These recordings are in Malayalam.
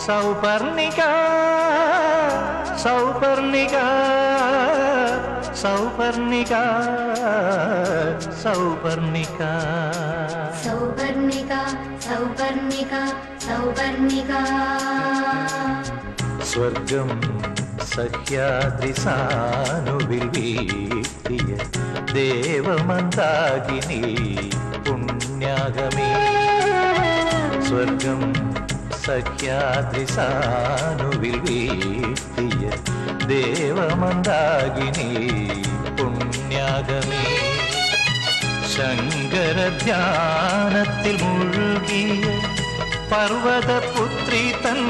സൗപർണിക സൗപർണിക സൗപർണിക സൗപർണിക സൗപർണിക സൗപർണിക സൗപർണിക സ്വർഗം സഹ്യാദ്രിസാനുവിൽ വീഴ്ത്തിയ ദേവമന്ദാകിനി പുണ്യാഗമേ. സ്വർഗം സഖ്യാദ്രിസാനുവിൽ വീഴ്ത്തിയ ദേവമന്ദാകിനി പുണ്യാഗമേ. ശങ്കരധ്യാനത്തിൽ മുഴുകിയ പർവതപുത്രി തൻ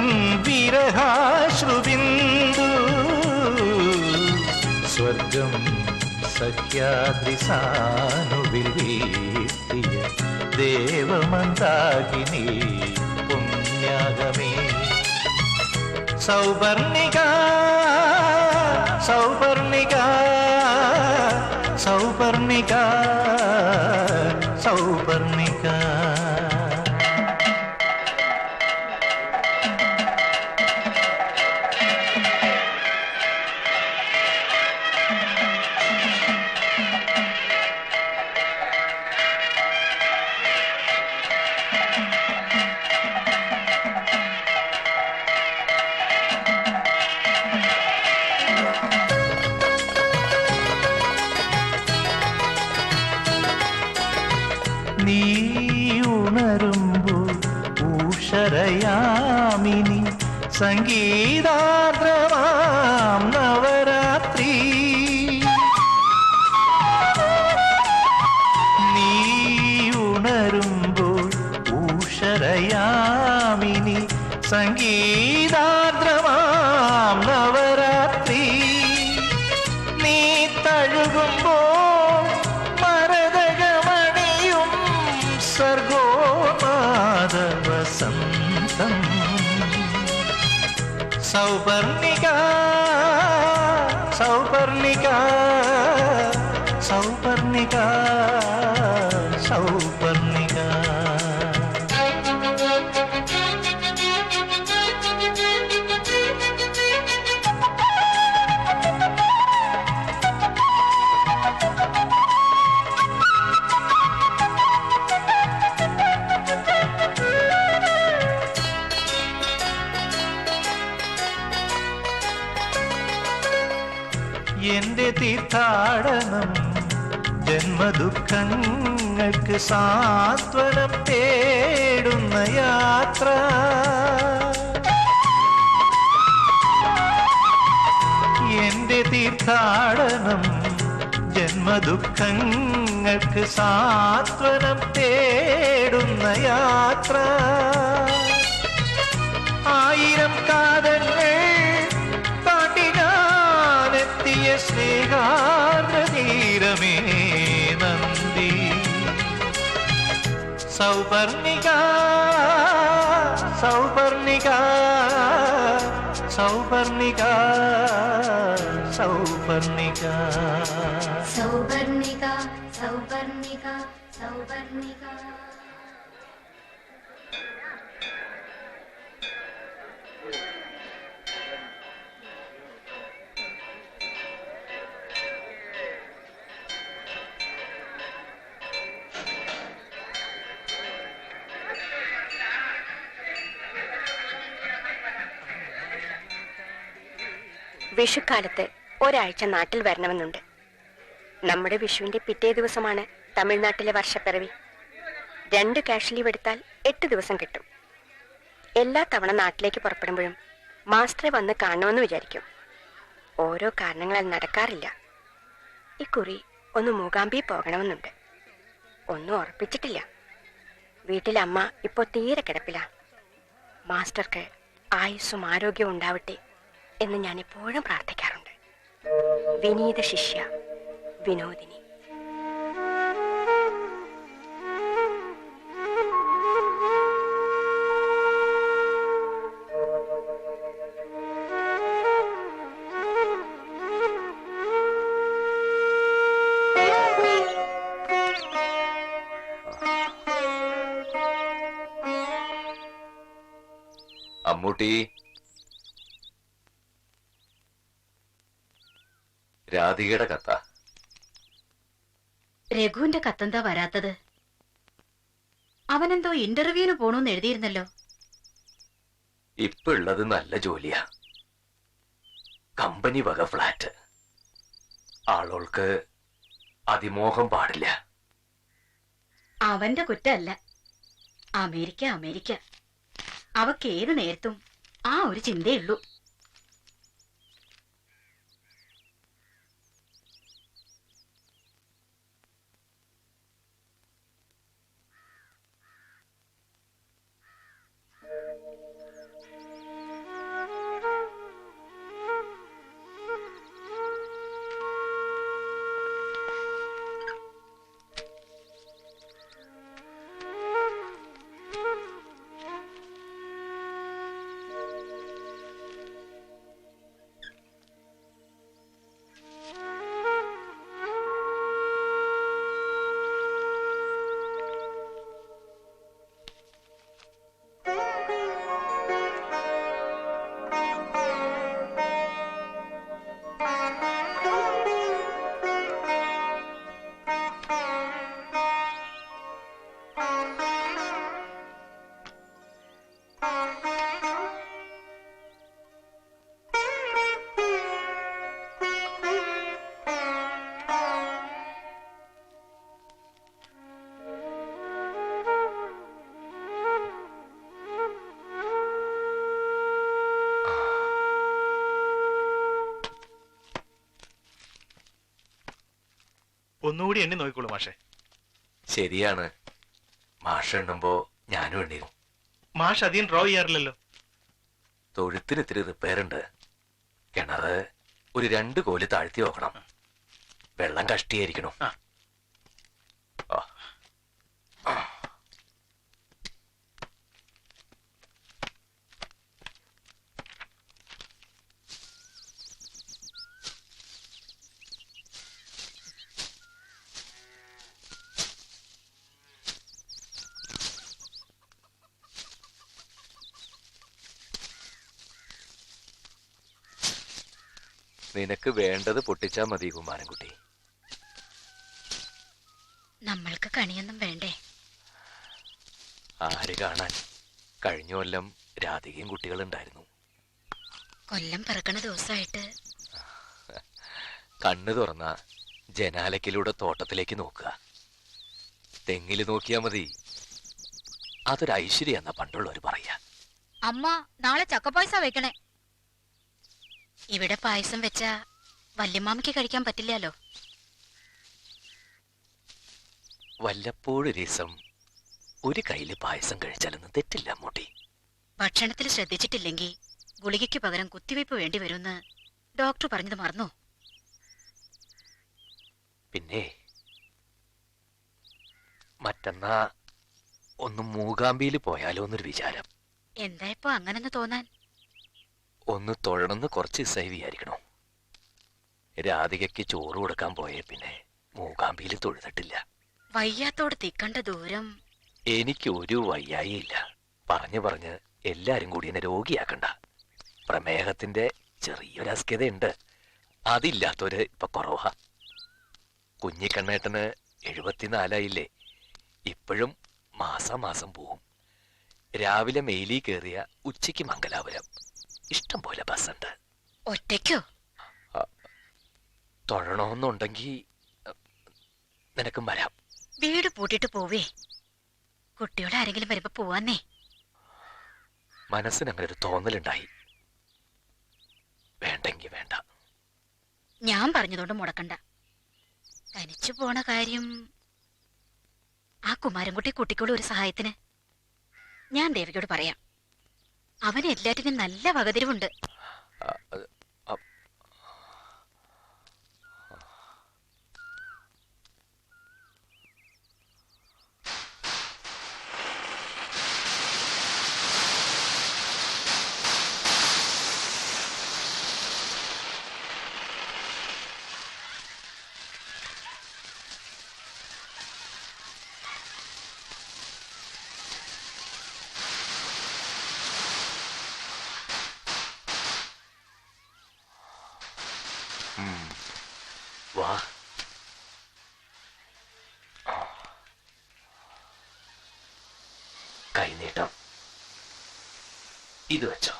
വിരഹാശ്രുബിന്ദു. സ്വർഗം സഖ്യാദ്രിസാനുവിൽ വീഴ്ത്തിയ ദേവമന്ദാകിനി പുണ്യാഗമേ. സൗപർണിക സൗപർണിക സൗപർണിക സൗപർണിക. നീ ഉണരുമ്പോൾ ഊഷരയാമിനി സംഗീതാർദ്രമാം നവരാത്രി. നീ ഉണരുമ്പോൾ ഊഷരയാമിനി സംഗീതാർദ്രമാം നവരാത്രി. നീ തഴുകുമ്പോൾ മരതകമണിയും സർഗോപാദവസന്തം. സൗപർണിക സൗപർണിക സൗപർണിക സൗപർണിക. എന്റെ തീർത്ഥാടനം ജന്മദുഃഖങ്ങൾക്ക് സാന്ത്വനം തേടുന്ന യാത്ര. എന്റെ തീർത്ഥാടനം ജന്മദുഃഖങ്ങൾക്ക് സാന്ത്വനം തേടുന്ന യാത്ര. ആയിരം കാതങ്ങൾ സ്നേഹാർദ്രതീരമേ നന്ദി. സൗപർണിക സൗപർണിക സൗപർണിക സൗപർണിക സൗപർണിക സൗപർണിക സൗപർണിക. വിഷുക്കാലത്ത് ഒരാഴ്ച നാട്ടിൽ വരണമെന്നുണ്ട്. നമ്മുടെ വിഷുവിന്റെ പിറ്റേ ദിവസമാണ് തമിഴ്നാട്ടിലെ വർഷപ്പിറവി. 2 ക്യാഷ് ലീവ് എടുത്താൽ 8 ദിവസം കിട്ടും. എല്ലാ തവണ നാട്ടിലേക്ക് പുറപ്പെടുമ്പോഴും മാസ്റ്ററെ വന്ന് കാണണമെന്ന് വിചാരിക്കും. ഓരോ കാരണങ്ങളാൽ നടക്കാറില്ല. ഇക്കുറി ഒന്ന് മൂകാംബി പോകണമെന്നുണ്ട്. ഒന്നും ഉറപ്പിച്ചിട്ടില്ല. വീട്ടിലമ്മ ഇപ്പോൾ തീരെ കിടപ്പില്ല. മാസ്റ്റർക്ക് ആയുസ്സും ആരോഗ്യവും ഉണ്ടാവട്ടെ എന്ന് ഞാൻ എപ്പോഴും പ്രാർത്ഥിക്കാറുണ്ട്. വിനീത ശിഷ്യ വിനോദിനി. അമ്മൂട്ടി, രാധികയുടെ കത്ത. രഘുവിന്റെ കത്തെന്താ വരാത്തത്? അവനെന്തോ ഇന്റർവ്യൂവിന് പോണൂന്ന് എഴുതിയിരുന്നല്ലോ. ഇപ്പൊ ഉള്ളത് നല്ല ജോലിയാ. കമ്പനി വക ഫ്ലാറ്റ്. ആളുകൾക്ക് അതിമോഹം പാടില്ല. അവന്റെ കുറ്റല്ല. America America. അവക്ക് ഏത് നേരത്തും ആ ഒരു ചിന്തയുള്ളൂ. ഒന്നുകൂടി എണ്ണി നോക്കിക്കോളൂ മാഷെ. ശരിയാണ്. മാഷ് എണ്ണുമ്പോ ഞാനും എണ്ണിയും. മാഷ് അധികം ഡ്രോ ചെയ്യാറില്ലല്ലോ. തൊഴുത്തിന് ഇത്തിരി റിപ്പയർ ഉണ്ട്. കിണറ് ഒരു 2 കോല് താഴ്ത്തി നോക്കണം. വെള്ളം കഷ്ടിയായിരിക്കണം. നിനക്ക് വേണ്ടത് പൊട്ടിച്ചാ മതി കുമാരൻകുട്ടി. നമ്മൾക്ക് കണിയൊന്നും വേണ്ടേ? ആര് കാണാൻ? കഴിഞ്ഞ കൊല്ലം രാധികയും കുട്ടികളുണ്ടായിരുന്നു. കൊല്ലം പിറക്കണ ദിവസമായിട്ട് കണ്ണു തുറന്ന ജനാലക്കിലൂടെ തോട്ടത്തിലേക്ക് നോക്കുക. തെങ്ങില് നോക്കിയാ മതി. അതൊരു ഐശ്വര്യ എന്നാ പണ്ടുള്ളവര് പറയാ. അമ്മ നാളെ ചക്കപ്പായസ വെക്കണേ. ഇവിടെ പായസം വെച്ചാ വല്യമ്മാമയ്ക്ക് കഴിക്കാൻ പറ്റില്ലല്ലോ. വല്ലപ്പോഴും ദിവസം ഒരു കയ്യില് പായസം കഴിച്ചാലൊന്നും തെറ്റില്ല അമ്മൂട്ടി. ഭക്ഷണത്തിൽ ശ്രദ്ധിച്ചിട്ടില്ലെങ്കിൽ ഗുളികയ്ക്ക് പകരം കുത്തിവയ്പ് വേണ്ടി വരുമെന്ന് ഡോക്ടർ പറഞ്ഞത് മറന്നോ? പിന്നെ മറ്റന്നാ ഒന്ന് മൂകാംബിയിൽ പോയാലോ എന്നൊരു വിചാരം. എന്താ ഇപ്പൊ അങ്ങനെന്ന് തോന്നാൻ? ഒന്ന് തൊഴണമെന്ന് കുറച്ച് ദിവസമായി വിചാരിക്കണോ. രാധികയ്ക്ക് ചോറ് കൊടുക്കാൻ പോയേ പിന്നെ മൂകാംബിയിൽ തൊഴുതിട്ടില്ല. വയ്യാത്തോട് തിക്കണ്ട ദൂരം. എനിക്ക് ഒരു വയ്യായില്ല. പറഞ്ഞ് എല്ലാരും കൂടി എന്നെ രോഗിയാക്കണ്ട. പ്രമേഹത്തിന്റെ ചെറിയൊരു അസ്കതയുണ്ട്. അതില്ലാത്തവര് ഇപ്പൊ കുറവാ. കുഞ്ഞിക്കണ്ണേട്ടന് 74 ഇപ്പോഴും മാസം പോവും. രാവിലെ മെയിലി കയറിയ ഉച്ചയ്ക്ക് മംഗലാപുരം. ഇഷ്ടം പോലെ ബസ്സുണ്ട്. ഒറ്റയ്ക്കോ? തൊഴണമെന്നുണ്ടെങ്കിൽ നിനക്കും വരാം. വീട് പൂട്ടിട്ട് പോവേ. കുട്ടിയോട് ആരെങ്കിലും വരുമ്പോ പോവാന്നേ. മനസ്സിന് അങ്ങനെ ഒരു തോന്നലുണ്ടായി. വേണ്ടെങ്കി വേണ്ട. ഞാൻ പറഞ്ഞതുകൊണ്ട് മുടക്കണ്ട. തനിച്ചു പോണ കാര്യം ആ കുമാരൻകുട്ടി കുട്ടിക്കുള്ള ഒരു സഹായത്തിന് ഞാൻ ദേവികയോട് പറയാം. അവന് എല്ലാറ്റിനും നല്ല വകതിരിവുണ്ട്. വാ. കൈനീട്ടം ഇത് വെച്ചോ.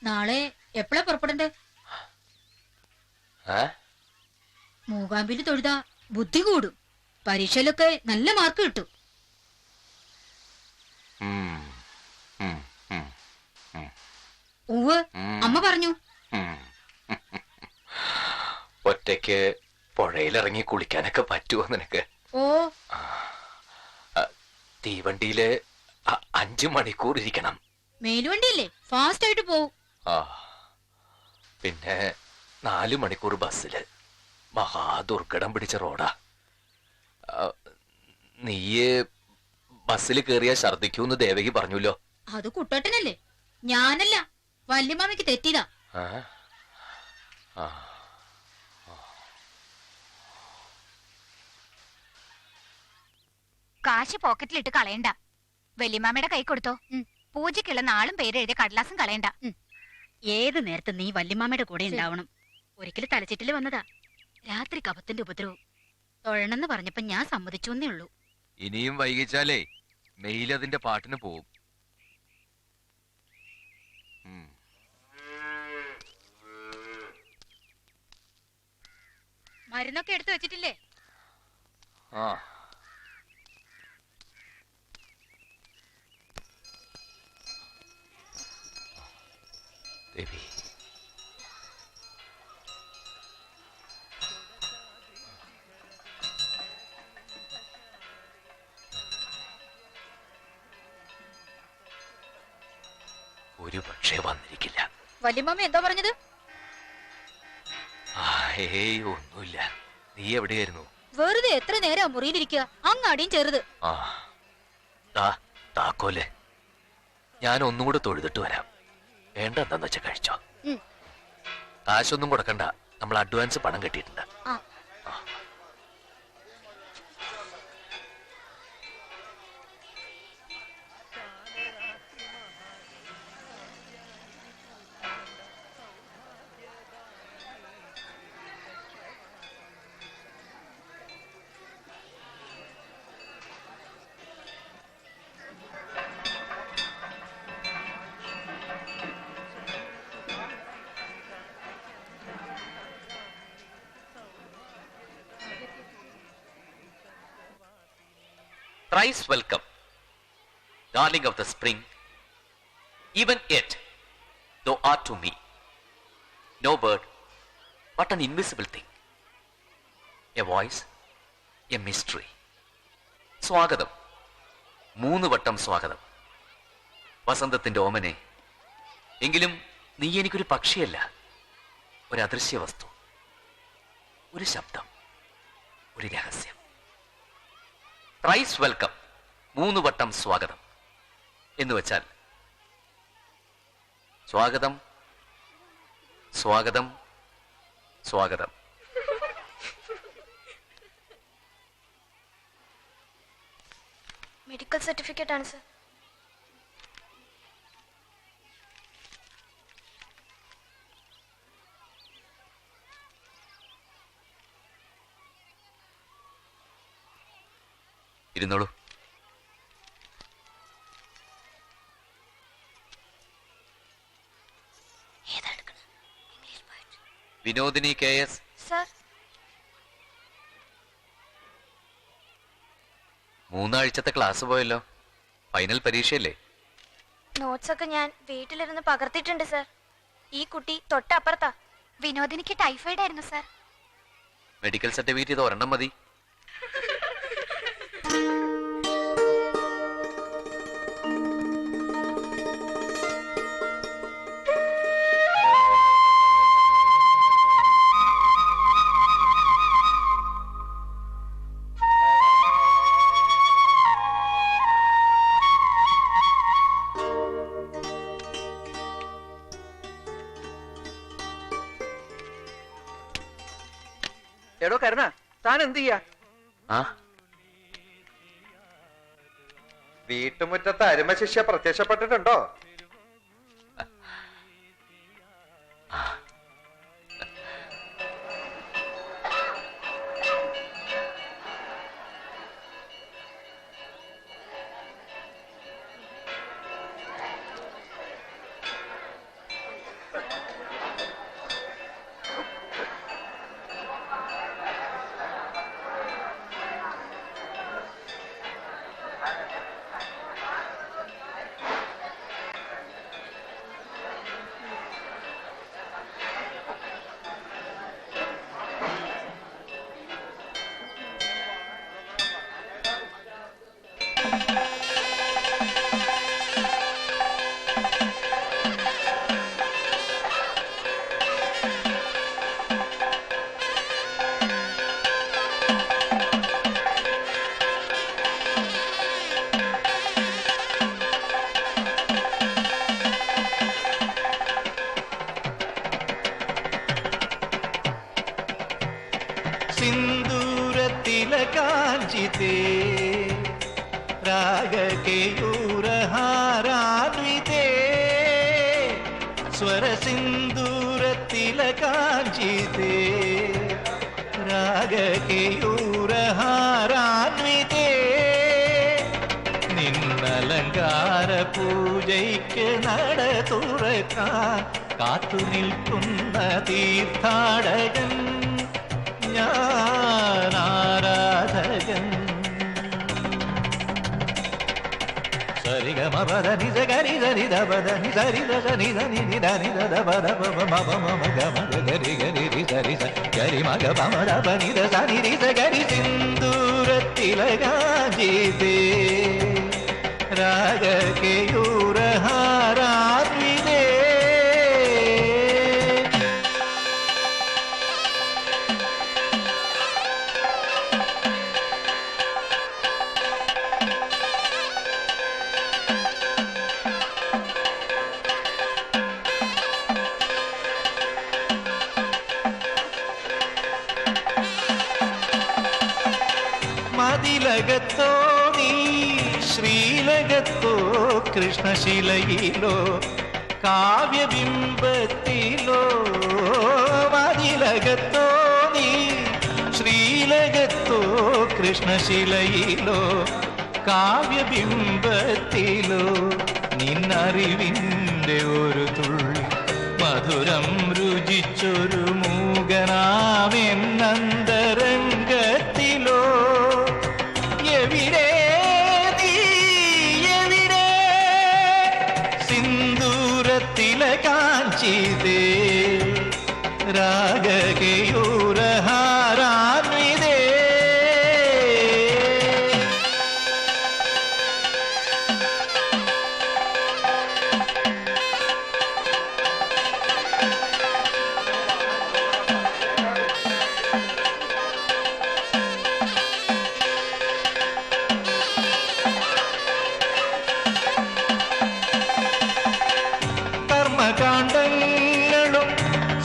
നാളെ എപ്പോഴാ പുറപ്പെടണ്ടേ? ഏ? മൂകാമ്പിൽ തൊഴുതാ ബുദ്ധി കൂടും, പരീക്ഷയിലൊക്കെ നല്ല മാർക്ക് കിട്ടും. ഉം, ഉം, ഉം, ഉം, ഉവ് ഉം. അമ്മ പറഞ്ഞു. ഉം. ഒറ്റയ്ക്ക് പുഴയിലിറങ്ങി കുളിക്കാനൊക്കെ പറ്റുമോ നിനക്ക്? ഓ, തീവണ്ടിയില് 5 മണിക്കൂർ ഇരിക്കണം. മേലുവണ്ടിയല്ലേ, ഫാസ്റ്റ് ആയിട്ട് പോവും. ആ, പിന്നെ 4 മണിക്കൂർ ബസ്സില്. മഹാദുർഘടം പിടിച്ച റോഡാ. നീയ് ബസ്സിൽ കയറിയാ ഛർദിക്കൂന്ന് ദേവകി പറഞ്ഞല്ലോ. അത് കുട്ടേട്ടനല്ലേ, ഞാനല്ല. വല്യമാമയ്ക്ക് തെറ്റിയതാ. ആ? ആ. കാശ് പോക്കറ്റിലിട്ട് കളയണ്ട. വല്യമാമയുടെ കൈ കൊടുത്തോ. പൂജയ്ക്കുള്ള നാളും പേരെഴുതിയ കടലാസും കളയണ്ട. ഏത് നേരത്തെ നീ വല്യമാമയുടെ കൂടെ ഉണ്ടാവണം. ഒരിക്കലും തലച്ചിട്ടില് വന്നതാ. രാത്രി കപത്തിന്റെ ഉപദ്രവം. തൊഴണെന്ന് പറഞ്ഞപ്പോ ഞാൻ സമ്മതിച്ചേ ഉള്ളൂ. ഇനിയും വൈകിച്ചാലേ മെയിൽ അതിന്റെ പാട്ടിന് പോവും. മരുന്നൊക്കെ എടുത്തു വെച്ചിട്ടില്ലേ? ആ. ദേവി, ഒരു പക്ഷേ വന്നിരിക്കില്ല. വല്യമാമ എന്താ പറഞ്ഞത്? ഏയ് ഒന്നുമില്ല. നീ എവിടെയായിരുന്നു? വെറുതെ എത്ര നേരം മുറിയിലിരിക്കുക, അങ്ങാടിയും ചെറുത്. ആ, താക്കോല് ഞാൻ ഒന്നും കൂടെ തൊഴുതിട്ട് വരാം. വേണ്ട എന്താന്ന് വെച്ചാ കഴിച്ചോ. കാശൊന്നും കൊടുക്കണ്ട, നമ്മൾ അഡ്വാൻസ് പണം കെട്ടിയിട്ടുണ്ട്. Thrice welcome, darling of the spring, even yet thou art to me no bird but an invisible thing, a voice, a mystery. സ്വാഗതം, 3 വട്ടം സ്വാഗതം. വസന്തത്തിന്റെ ഓമനെ, എങ്കിലും നീ എനിക്കൊരു പക്ഷിയല്ല, ഒരു അദൃശ്യ വസ്തു, ഒരു ശബ്ദം, ഒരു രഹസ്യം. Thrice welcome, 3 വട്ടം സ്വാഗതം എന്ന് വെച്ചാൽ സ്വാഗതം, സ്വാഗതം, സ്വാഗതം. മെഡിക്കൽ സർട്ടിഫിക്കറ്റ് ആണ് സർ. ഇരുന്നോളൂ. വിനോദിനി KS. സർ 3 ആഴ്ചത്തെ ക്ലാസ് പോയല്ലോ. ഫൈനൽ പരീക്ഷയല്ലേ? നോട്ട്സ് ഒക്കെ ഞാൻ വീട്ടിലിരുന്ന് പകർത്തിയിട്ടുണ്ട് സർ. ഈ കുട്ടി തൊട്ടപ്പുറത്താ. വിനോദിനിക്ക് ടൈഫോയിഡ് ആയിരുന്നു സർ. മെഡിക്കൽ സർട്ടിഫിക്കറ്റ് ഇത് ഒരെണ്ണം മതി. എടോ കരുണ, താൻ എന്ത് ചെയ്യാ? വീട്ടുമുറ്റത്ത് അരുമ ശിഷ്യ പ്രത്യക്ഷപ്പെട്ടിട്ടുണ്ടോ? സ്വരസിന്ദൂരത്തിലകാഞ്ചിതേ രാഗകേയൂരഹാരാന്വിതേ സ്വരസിന്ദൂരത്തിലകാഞ്ചിതേ രാഗകേയൂരഹാരാന്വിതേ നിന്നലങ്കാര പൂജയ്ക്ക് നട തുറക്കാൻ കാത്തു നിൽക്കുന്ന തീർത്ഥാടകൻ ഞാൻ ആരാധകൻ. സരിഗമപദ നിജ ഗരി ധരി ധപദ നിധരി ധ നിധ നിധി ധ നിധ ധ പദ പമ മമ മമ ഗ മഗ ഗരി ഗരി രി സരി സ ഗരി മഗ പമ ധ പ നിധ സ നി രി സ ഗരി സിന്ദൂരത്തിലകാഞ്ചിതേ രാഗകേയൂരഹാരാന്വിതേ. മതിലകത്തോ നീ ശ്രീലകത്തോ കൃഷ്ണശിലയിലോ കാവ്യബിംബത്തിലോ മതിലകത്തോ നീ ശ്രീലകത്തോ കൃഷ്ണശിലയിലോ കാവ്യബിംബത്തിലോ നിന്നറിവിൻ്റെ ഒരു തുള്ളി മധുരം രുചിച്ചൊരു മൂകനാമെന്നന്തരംഗത്തിലോ എവിടെ നീ എവിടെ സിന്ദൂരത്തിലകാഞ്ചിതേ രാഗകേയൂരഹാരാന്വിതേ. കർമ്മകാണ്ഡങ്ങളും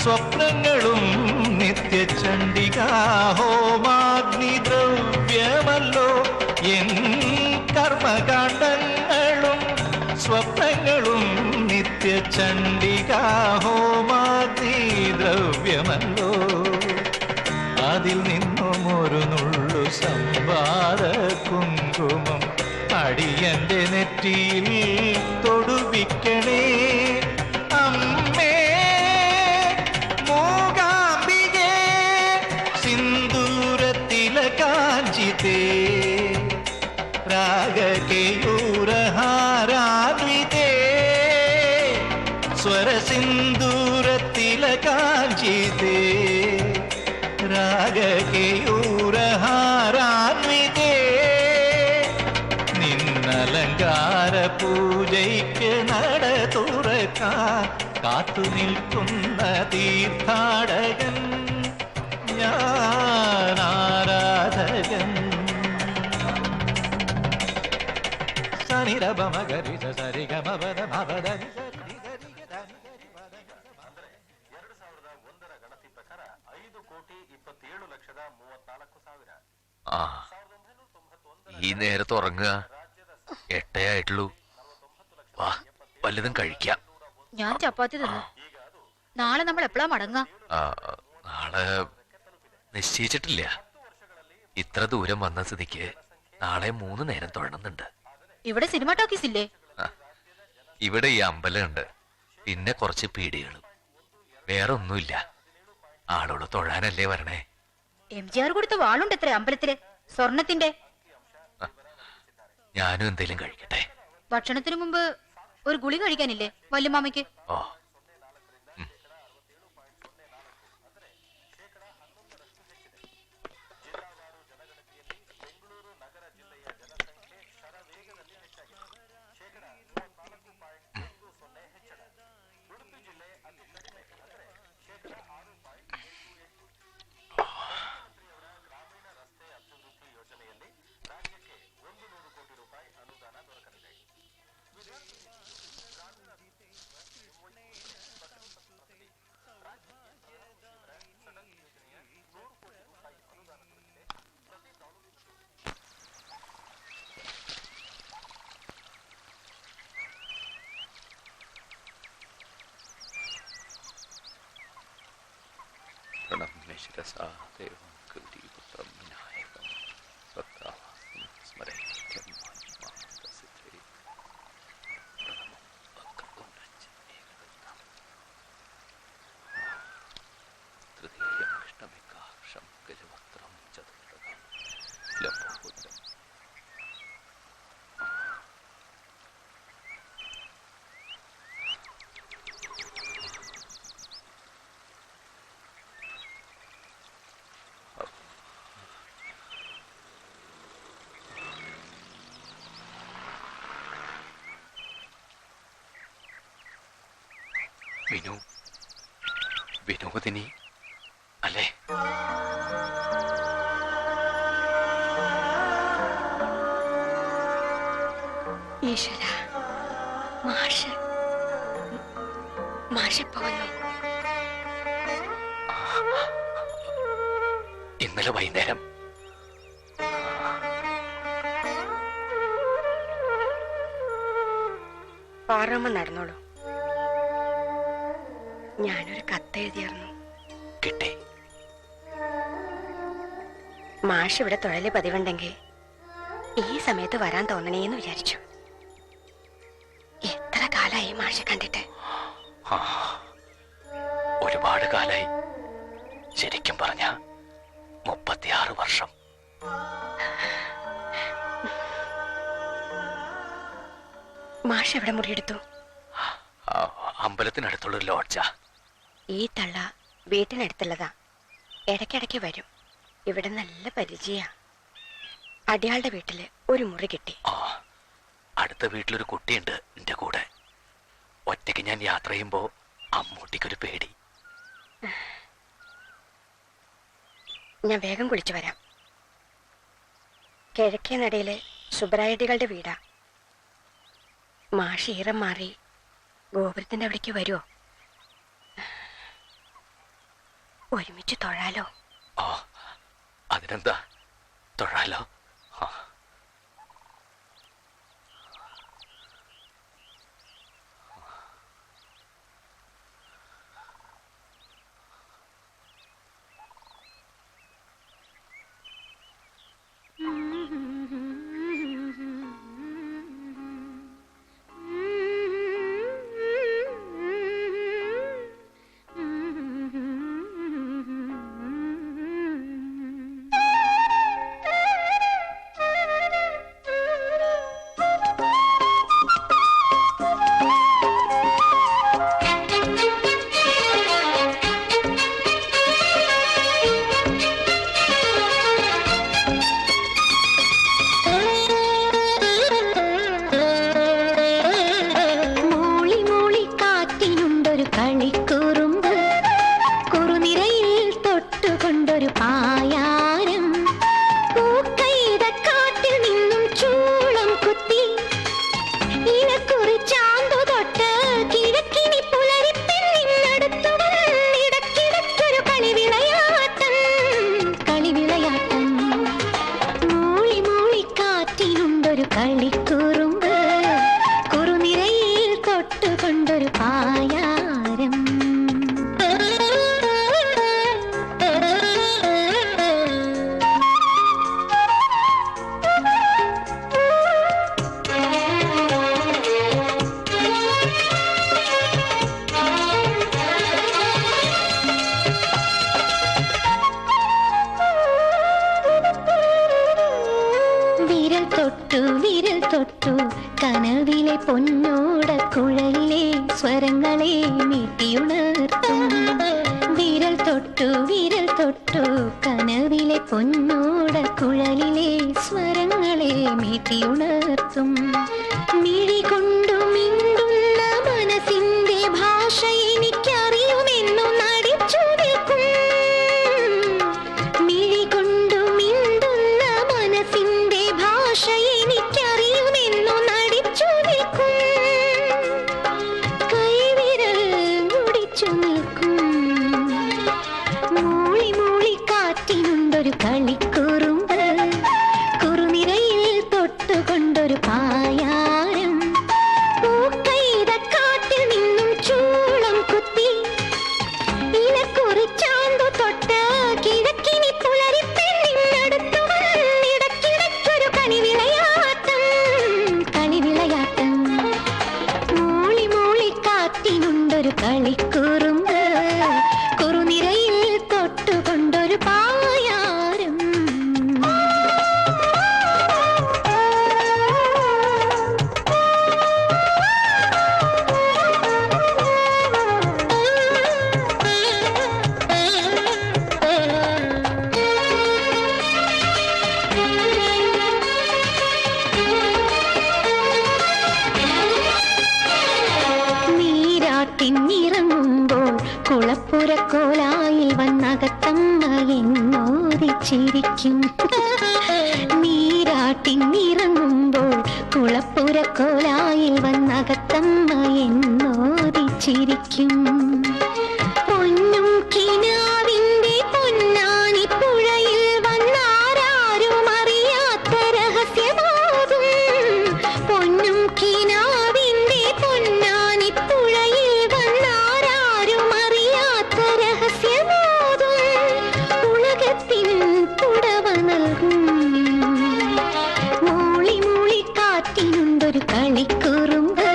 സ്വപ്നങ്ങളും നിത്യചണ്ഡികാ ഹോമാഗ്നി ദ്രവ്യമല്ലോ എൻ കർമ്മകാണ്ഡങ്ങളും സ്വപ്നങ്ങളും നിത്യചണ്ഡികാ ഹോമാഗ്നി ദ്രവ്യമല്ലോ അതിൽ നിന്നും ഒരു നുള്ളു സംവാദ കുങ്കുമം അടിയന്റെ നെറ്റിയിൽ തൊടുവിക്കണേ അമ്മേ മൂകാംബികേ സിന്ദൂരത്തിലകാഞ്ചിതേ രാഗകേയൂരഹാരാന്വിതേ സ്വരസിന്ദൂരത്തിലകാഞ്ചിതേ രാഗകേയൂരഹാരാന്വിതേ നിന്നലങ്കാര പൂജയ്ക്ക് നട തുറക്കാൻ കാത്തു നിൽക്കുന്ന തീർത്ഥാടകൻ ഞാൻ ആരാധകൻ. സനിരഭ മകരി സരിഗമപദ മപദ ആ ഈ നേരത്ത് ഉറങ്ങുക 8 ആയിട്ടുള്ളൂ. വാ വല്ലതും കഴിക്കാം. ഞാൻ ചപ്പാത്തി തിന്നു. നാളെ നമ്മൾ എപ്പോഴാ മടങ്ങാ? നാളെ നിശ്ചയിച്ചിട്ടില്ല. ഇത്ര ദൂരം വന്ന സ്ഥിതിക്ക് നാളെ 3 നേരം തൊഴണമെന്നുണ്ട്. ഇവിടെ സിനിമ ടോക്കീസ് ഇല്ലേ? ഇവിടെ ഈ അമ്പലമുണ്ട്, പിന്നെ കുറച്ച് പീടികളും, വേറെ ഒന്നുമില്ല. ആളോട് തൊഴാനല്ലേ വരണേ. MGR കൊടുത്ത വാളുണ്ട് എത്ര അമ്പലത്തില്, സ്വർണത്തിന്റെ. ഞാനും എന്തേലും കഴിക്കട്ടെ. ഭക്ഷണത്തിന് മുമ്പ് ഒരു ഗുളി കഴിക്കാനില്ലേ വല്യമാമയ്ക്ക്? ഓ രസാ ദേവം ഗൗരീപുത്രം വിനായകം ഭക്താവാസം സ്മരേത്യം മാനസിദ്ധേ പ്രണമം വക്രതുണ്ഡം ഏകദന്തം തൃതീയം കൃഷ്ണമേകാക്ഷം ഗജവക്ത്രം ചതുർഭുജം ലംബോദരം വിനോദിനി അല്ലേ? ഈശ്വര, മാഷിപ്പോ വന്നു. ഇന്നലെ വൈകുന്നേരം പാറമ്മ നടന്നോളൂ. ഞാനൊരു കത്തെഴുതിയായിരുന്നു. കിട്ടി. മാഷ് ഇവിടെ തൊഴില് പതിവുണ്ടെങ്കിൽ ഈ സമയത്ത് വരാൻ തോന്നണേന്ന് വിചാരിച്ചു. എത്ര കാലായി മാഷെ കണ്ടിട്ട്? ഒരുപാട് കാലായി. ശരിക്കും പറഞ്ഞ 36 വർഷം. മാഷ് എവിടെ മുറിയെടുത്തു? അമ്പലത്തിനടുത്തുള്ളൊരു ലോഡ്ജാ. ഈ തള്ള വീട്ടിനടുത്തുള്ളതാ. ഇടയ്ക്കിടയ്ക്ക് വരും. ഇവിടെ നല്ല പരിചയ. അടിയാളുടെ വീട്ടില് ഒരു മുറി കിട്ടി. അടുത്ത വീട്ടിലൊരു കുട്ടിയുണ്ട് എന്റെ കൂടെ. ഒറ്റയ്ക്ക് ഞാൻ യാത്ര ചെയ്യുമ്പോ അമ്മൂട്ടിക്കൊരു പേടി. ഞാൻ വേഗം കുളിച്ചു വരാം. കിഴക്കേ നടയിലെ സുബ്രായടികളുടെ വീടാ. മാഷ് ഈറം മാറി ഗോപുരത്തിന്റെ അവിടേക്ക് വരുമോ? ഒരുമിച്ച് തൊഴാലോ? അതിനെന്താ, തൊഴാലോ. തൊട്ട് കുളപ്പുരക്കോലായിൽ വന്നകത്തമ്മ എന്നോദിച്ചിരിക്കും. നീരാട്ടിന്നിറങ്ങുമ്പോൾ കുളപ്പുരക്കോലായിൽ വന്നകത്തമ്മ എന്നോദിച്ചിരിക്കും. പൊന്നും കിനാവിന്റെ പൊന്നാനിപ്പുഴയിൽ വന്നാരും അറിയാത്ത രഹസ്യമാകും. പൊന്നും കിനാവിന്റെ പൊന്നാനിപ്പുഴയിൽ വന്നാരും അറിയാത്ത രഹസ്യമാകും. ഉലകത്തിൻ പുടവ നൽകും. മൂളി മൂളി കാറ്റിനുണ്ടൊരു കളിക്കുറുമ്പ്.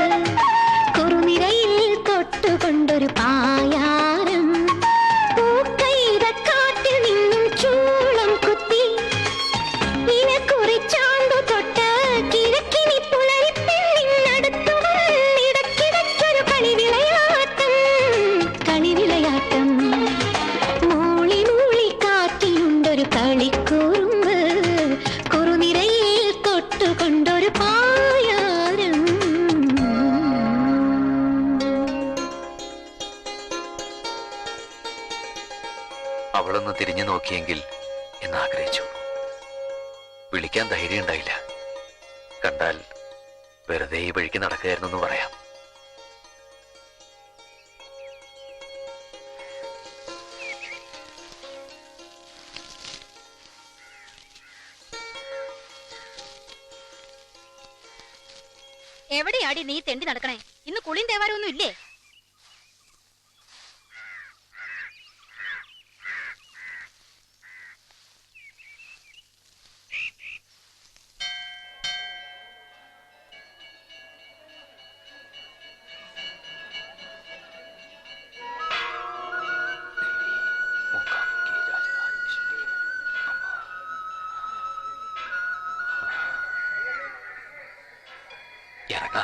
കുറുനിരയിൽ തൊട്ടുകൊണ്ടൊരു പായാരം. പൂക്കൈതക്കാറ്റിൽ നിന്നും ചൂളം കുത്തി ഇനക്കുറിച്ചാണ്ടു തൊട്ട് കിഴക്കിനി പുലരിപ്പെണ്ണിനടുത്തു വന്നിടക്കിടയ്ക്കൊരു കളിവിളയാട്ടം. കളിവിളയാട്ടം. മൂളി മൂളി കാറ്റിലുണ്ടൊരു കളിക്കുറുമ്പ്. കുറുനിരയിൽ തൊട്ടുകൊണ്ടൊരു പായാരം. അവളൊന്ന് തിരിഞ്ഞു നോക്കിയെങ്കിൽ എന്നാഗ്രഹിച്ചു. വിളിക്കാൻ ധൈര്യം ഉണ്ടായില്ല. കണ്ടാൽ വെറുതെ ഈ വഴിക്ക് നടക്കുകയായിരുന്നെന്ന് പറയാം. എവിടെയാടി നീ തെണ്ടി നടക്കണേ? ഇന്ന് കുളിയും തേവാരൊന്നും ഇല്ലേ? ഇറങ്ങാ,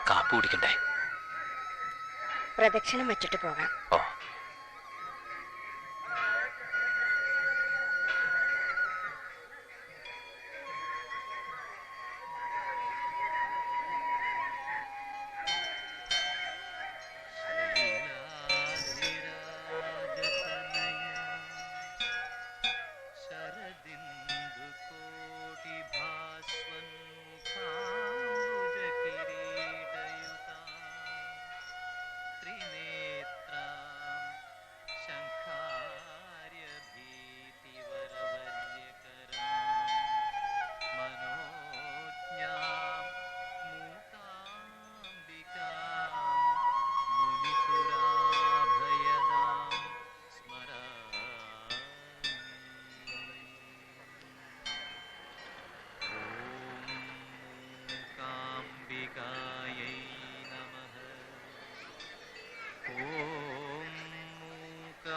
കാപ്പി കുടിക്കണ്ടേ? പ്രദക്ഷിണം വച്ചിട്ട് പോകാം. ഓ,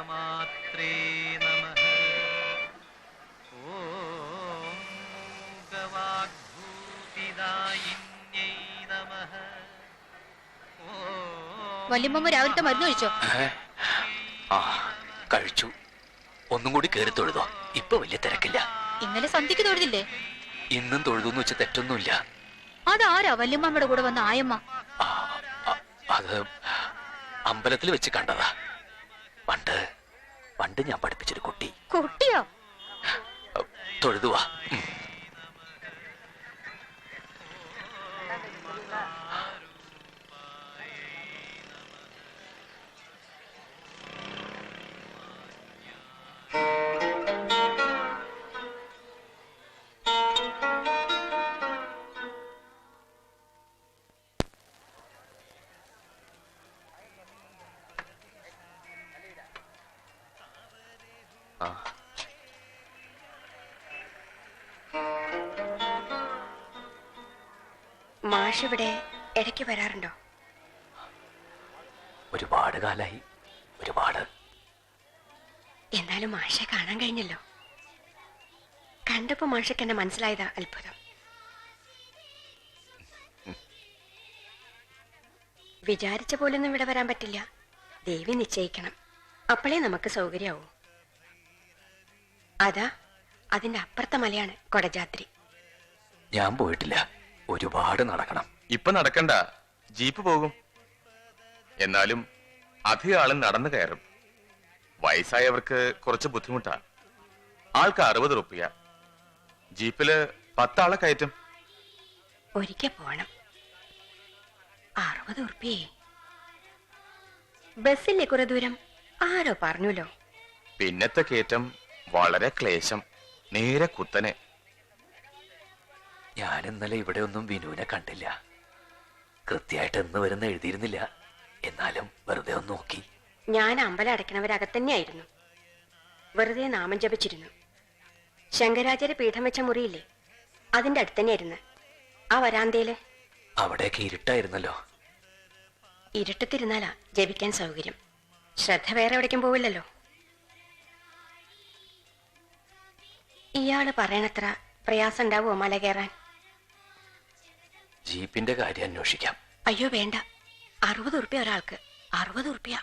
മാത്രേ നമഃ. ഓം മൂകവാഗ്ഭൂതിദായിന്യൈ നമഃ. വല്യമ്മ രാവിലത്തെ മരുന്ന് കഴിച്ചോ? ആ, കഴിച്ചു. ഒന്നും കൂടി കയറി തൊഴുതോ, ഇപ്പൊ വലിയ തിരക്കില്ല. ഇന്നലെ സന്ധ്യക്ക് തൊഴുതില്ലേ? ഇന്നും തൊഴുതെന്ന് വെച്ച് തെറ്റൊന്നുമില്ല. അതാരാ വല്യമ്മയുടെ കൂടെ വന്ന ആയമ്മ? അത് അമ്പലത്തിൽ വെച്ച് കണ്ടതാ. പണ്ട് ഞാൻ പഠിപ്പിച്ചൊരു കുട്ടി. കുട്ടിയോ? തൊഴുതുവാ. മാഷ് ഇവിടെ ഇടയ്ക്ക് വരാറുണ്ടോ? ഒരുപാട് കാലായി, ഒരുപാട്. എന്നാലും മാഷെ കാണാൻ കഴിഞ്ഞല്ലോ. കണ്ടപ്പോ മാഷക്ക് എന്നെ മനസ്സിലായതാ അത്ഭുതം. വിചാരിച്ച പോലൊന്നും ഇവിടെ വരാൻ പറ്റില്ല. ദേവി നിശ്ചയിക്കണം, അപ്പോഴേ നമുക്ക് സൗകര്യമാവും. അതാ അതിന്റെ അപ്പുറത്തെ മലയാണ് കൊടജാദ്രി. ഞാൻ പോയിട്ടില്ല. ഒരുപാട് നടക്കണം. ഇപ്പൊ നടക്കണ്ട, ജീപ്പ് പോകും. എന്നാലും അധികം ആളും നടന്നു കയറും. വയസ്സായവർക്ക് കുറച്ച് ബുദ്ധിമുട്ടാ. ആൾക്ക് 60 റുപ്യ, ജീപ്പില് 10 ആളെ കയറ്റും. ഒരിക്കൽ പോണം. 60 ഉറുപ്പിയേ. ബസ്സില്ലേ കുറെ ദൂരം? ആരോ പറഞ്ഞല്ലോ. പിന്നത്തെ കയറ്റം വളരെ ക്ലേശം, നേരെ കുത്തനെ. ഞാൻ ഇന്നലെ ഇവിടെ ഒന്നും വിനുവിനെ കണ്ടില്ല. കൃത്യമായിട്ട് എന്ന് വരുന്ന എഴുതിയിരുന്നില്ല. എന്നാലും വെറുതെ ഒന്ന് നോക്കി. ഞാൻ അമ്പലം അടയ്ക്കണവരകത്തന്നെയായിരുന്നു. വെറുതെ നാമം ജപിച്ചിരുന്നു. ശങ്കരാചാര്യ പീഠം വെച്ച മുറിയില്ലേ, അതിന്റെ അടുത്തന്നെയായിരുന്നു. ആ വരാന്തയില്. അവിടെയൊക്കെ ഇരുട്ടായിരുന്നല്ലോ. ഇരുട്ടത്തിരുന്നാലാ ജപിക്കാൻ സൗകര്യം. ശ്രദ്ധ വേറെ എവിടേക്കും പോവില്ലല്ലോ. ഇയാള് പറയണത്ര പ്രയാസം ഉണ്ടാവുമോ മല കയറാൻ? ജീപ്പിന്റെ കാര്യം അന്വേഷിക്കാം. അയ്യോ വേണ്ട. 60 ഉറുപ്പ്യ ഒരാൾക്ക്. 60 ഉറുപ്പ്യ.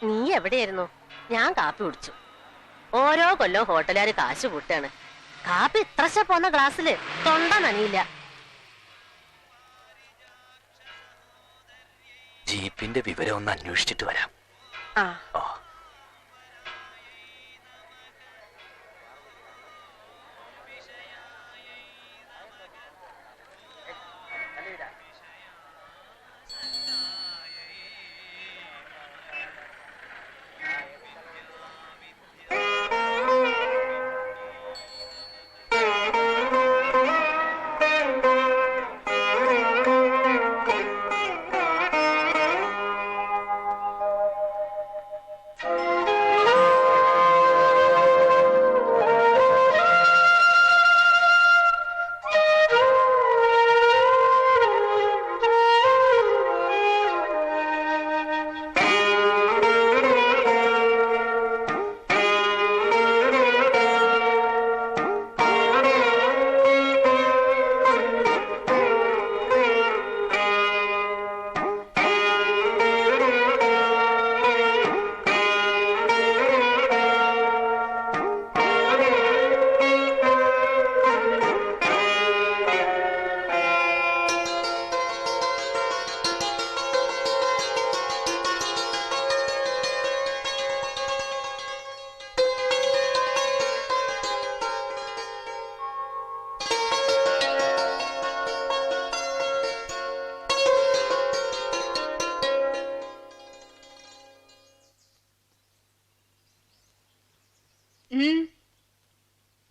നീ എവിടെയായിരുന്നു? ഞാൻ കാപ്പി കുടിച്ചു. ഓരോ കൊല്ലം ഹോട്ടലുകാർ കാശ് കൂട്ടാണ്. കാപ്പി ഇത്രശ പോന്ന ഗ്ലാസ്സില് തൊണ്ട നനയില്ല. ജീപ്പിന്റെ വിവരം ഒന്ന് അന്വേഷിച്ചിട്ട് വരാം. ഓ,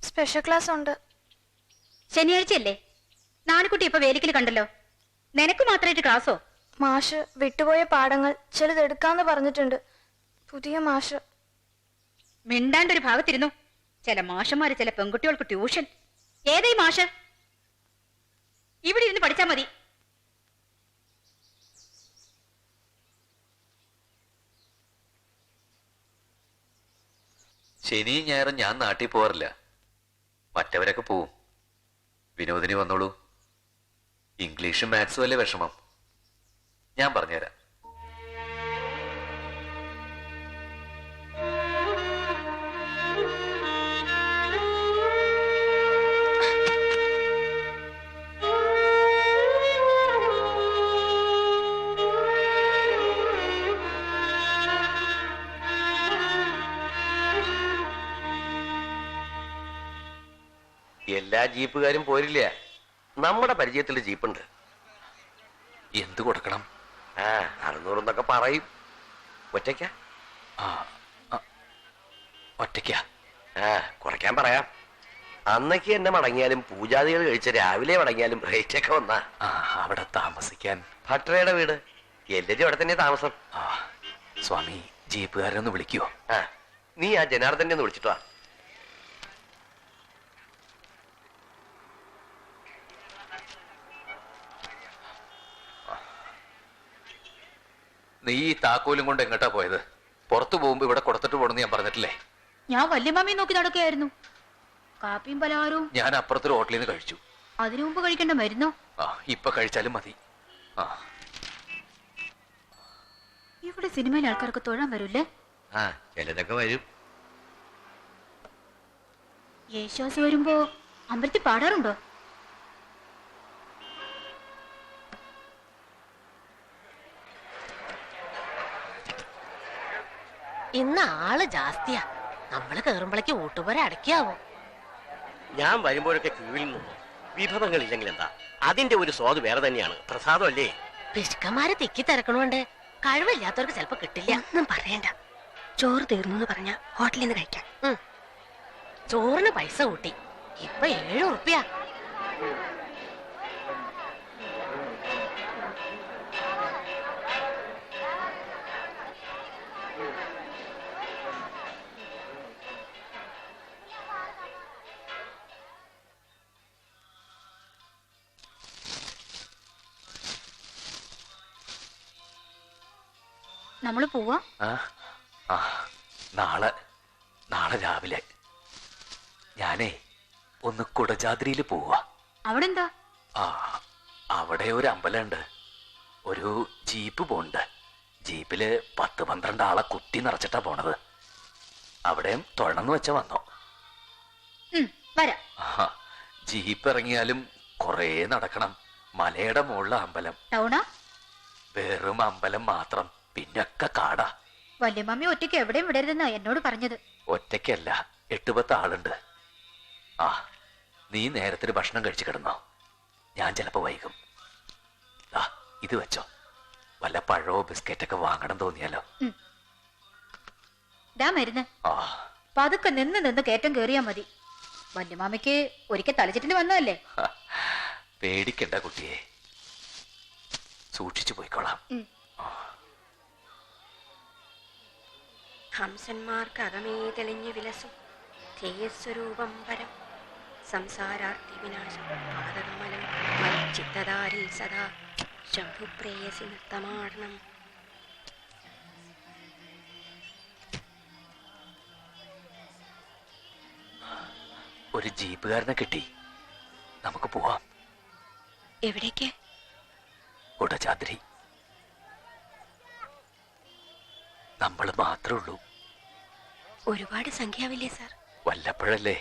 സ്പെഷ്യൽ ക്ലാസ് ഉണ്ട്. ശനിയാഴ്ചയല്ലേ? നാലുകുട്ടി ഇപ്പൊ വേലിക്കൽ കണ്ടല്ലോ. നിനക്ക് മാത്രമായിട്ട് ക്ലാസ്സോ? മാഷ് വിട്ടുപോയ പാഠങ്ങൾ ചിലത് എടുക്കാന്ന് പറഞ്ഞിട്ടുണ്ട്. പുതിയ മാഷ്. മിണ്ടാണ്ടൊരു ഭാഗത്തിരുന്നു. ചില മാഷന്മാര് ചില പെൺകുട്ടികൾക്ക് ട്യൂഷൻ. ഏതായി മാഷ്? ഇവിടെ ഇരുന്ന് പഠിച്ചാ മതി. ശനി ഞായറും ഞാൻ നാട്ടിൽ പോവാറില്ല. മറ്റവരൊക്കെ പോവും. വിനോദിനി വന്നോളൂ. ഇംഗ്ലീഷും മാത്സും അല്ലേ വിഷമം? ഞാൻ പറഞ്ഞുതരാം. എല്ലാ ജീപ്പുകാരും പോരില്ല. നമ്മുടെ പരിചയത്തിൽ ജീപ്പുണ്ട്. എന്ത് കൊടുക്കണം? 600 എന്നൊക്കെ പറയും. ഒറ്റയ്ക്ക? ഒറ്റയ്ക്ക? കുറയ്ക്കാൻ പറയാം. അന്നൊക്കെ എന്നെ മടങ്ങിയാലും പൂജാതികൾ കഴിച്ച രാവിലെ മടങ്ങിയാലും റേറ്റൊക്കെ വന്നാ. അവിടെ താമസിക്കാൻ ഭട്ടരയുടെ വീട്. എല്ലാരും അവിടെ തന്നെ താമസം. സ്വാമി, ജീപ്പുകാരൊന്ന് വിളിക്കുവോ? നീ ആ ജനാർദ്ദനെ ഒന്ന് വിളിച്ചിട്ടോ. നീ ഈ താക്കോലും കൊണ്ട് എങ്ങോട്ടാ പോയത്? പുറത്തു പോകുമ്പോ ഇവിടെ കൊടുത്തിട്ട് പോണെന്ന് ഞാൻ പറഞ്ഞിട്ടില്ലേ? ഞാൻ വല്യമാമിയെ നോക്കി നടക്കുകയായിരുന്നു. കാപ്പിയും പലഹാരവും ഞാൻ അപ്പുറത്തൊരു ഹോട്ടലിൽ നിന്ന് കഴിച്ചു. അതിനു മുമ്പ് കഴിക്കേണ്ട മരുന്നോ? ആ ഇപ്പൊ കഴിച്ചാലും മതി. ആ ഇവിടെ സിനിമയിലെ ആൾക്കാർക്ക് തൊഴാൻ വരൂല്ലേ? ആ ചിലരൊക്കെ വരും. യേശുദാസ് വരുമ്പോ അമ്പലത്തിൽ പാടാറുണ്ടോ? ഇന്ന് ആള് ജാസ്തിയാ. നമ്മള് കേറുമ്പോഴേക്ക് ഊട്ടുപോരെ അടക്കിയാവോ? ഞാൻ വരുമ്പോഴൊക്കെ ക്യൂവിൽ നിന്നു. വിഭവങ്ങൾ ഇല്ലെങ്കിൽ എന്താ, അതിന്റെ ഒരു സ്വാദ് വേറെ തന്നെയാണ്. പ്രസാദം അല്ലേ? പിശുക്കന്മാര് തിക്കി തിരക്കണോണ്ട് കഴിവില്ലാത്തവർക്ക് ചിലപ്പോ കിട്ടില്ല. ഒന്നും പറയണ്ട. ചോറ് തീർന്നു എന്ന് പറഞ്ഞ ഹോട്ടലിൽ നിന്ന് കഴിക്കാം. ചോറിന് പൈസ കൂട്ടി. ഇപ്പൊ 7 ഉറുപ്പ്യ. നമ്മള് പോവാ? നാളെ രാവിലെ ഞാനേ ഒന്ന് കുടജാദ്രിയിൽ പോവാ. അവിടെ എന്താ? അവിടെ ഒരു അമ്പലമുണ്ട്. ഒരു ജീപ്പ് പോണ്ട്. ജീപ്പില് 10-12 ആളെ കുത്തി നിറച്ചിട്ടാ പോണത്. അവിടെയും തൊഴണമെന്ന് വെച്ച വന്നോ. വരാം. ജീപ്പ് ഇറങ്ങിയാലും കൊറേ നടക്കണം. മലയുടെ മുകളിലെ അമ്പലം. ടൗണാ? വെറും അമ്പലം മാത്രം, പിന്നൊക്കെ കാടാ. വല്യമ്മ ഒറ്റയ്ക്ക് എവിടെയും വിടരുതെന്നാ എന്നോട് പറഞ്ഞത്. ഒറ്റയ്ക്കല്ല, 8-10 ആളുണ്ട്. നീ നേരത്തിന് ഭക്ഷണം കഴിച്ചു കിടന്നോ. ഞാൻ ചിലപ്പോ വൈകും. ഇത് വെച്ചോ. വല്ല പഴോ ബിസ്ക്കറ്റൊക്കെ വാങ്ങണം തോന്നിയാലോ. മരുന്ന് പതുക്കെ നിന്ന് കയറ്റം കേറിയാ മതി. വല്യമാമയ്ക്ക് ഒരിക്കൽ തലച്ചിട്ടിന് വന്നതല്ലേ. പേടിക്കണ്ട കുട്ടിയെ, സൂക്ഷിച്ചു പോയിക്കോളാം. ഹംസന്മാർക്ക് അകമേ തെളിഞ്ഞു വിലസും ധേയസ്വരൂപം പരം സംസാരാർത്ഥി വിനാശം പാദകമലം ചിത്തധാരിൽ സദാ ശംഭുപ്രേയസി നൃത്തമാടണം. ഒരു ജീപ്പുകാരനെ കിട്ടി. നമുക്ക് പോവാം. എവിടേക്ക്? കുടജാദ്രി. നമ്മൾ മാത്രമേ ഉള്ളൂ. ഒരുപാട് സംഖ്യാവില്ലേ സാർ? വല്ലപ്പോഴല്ലേ.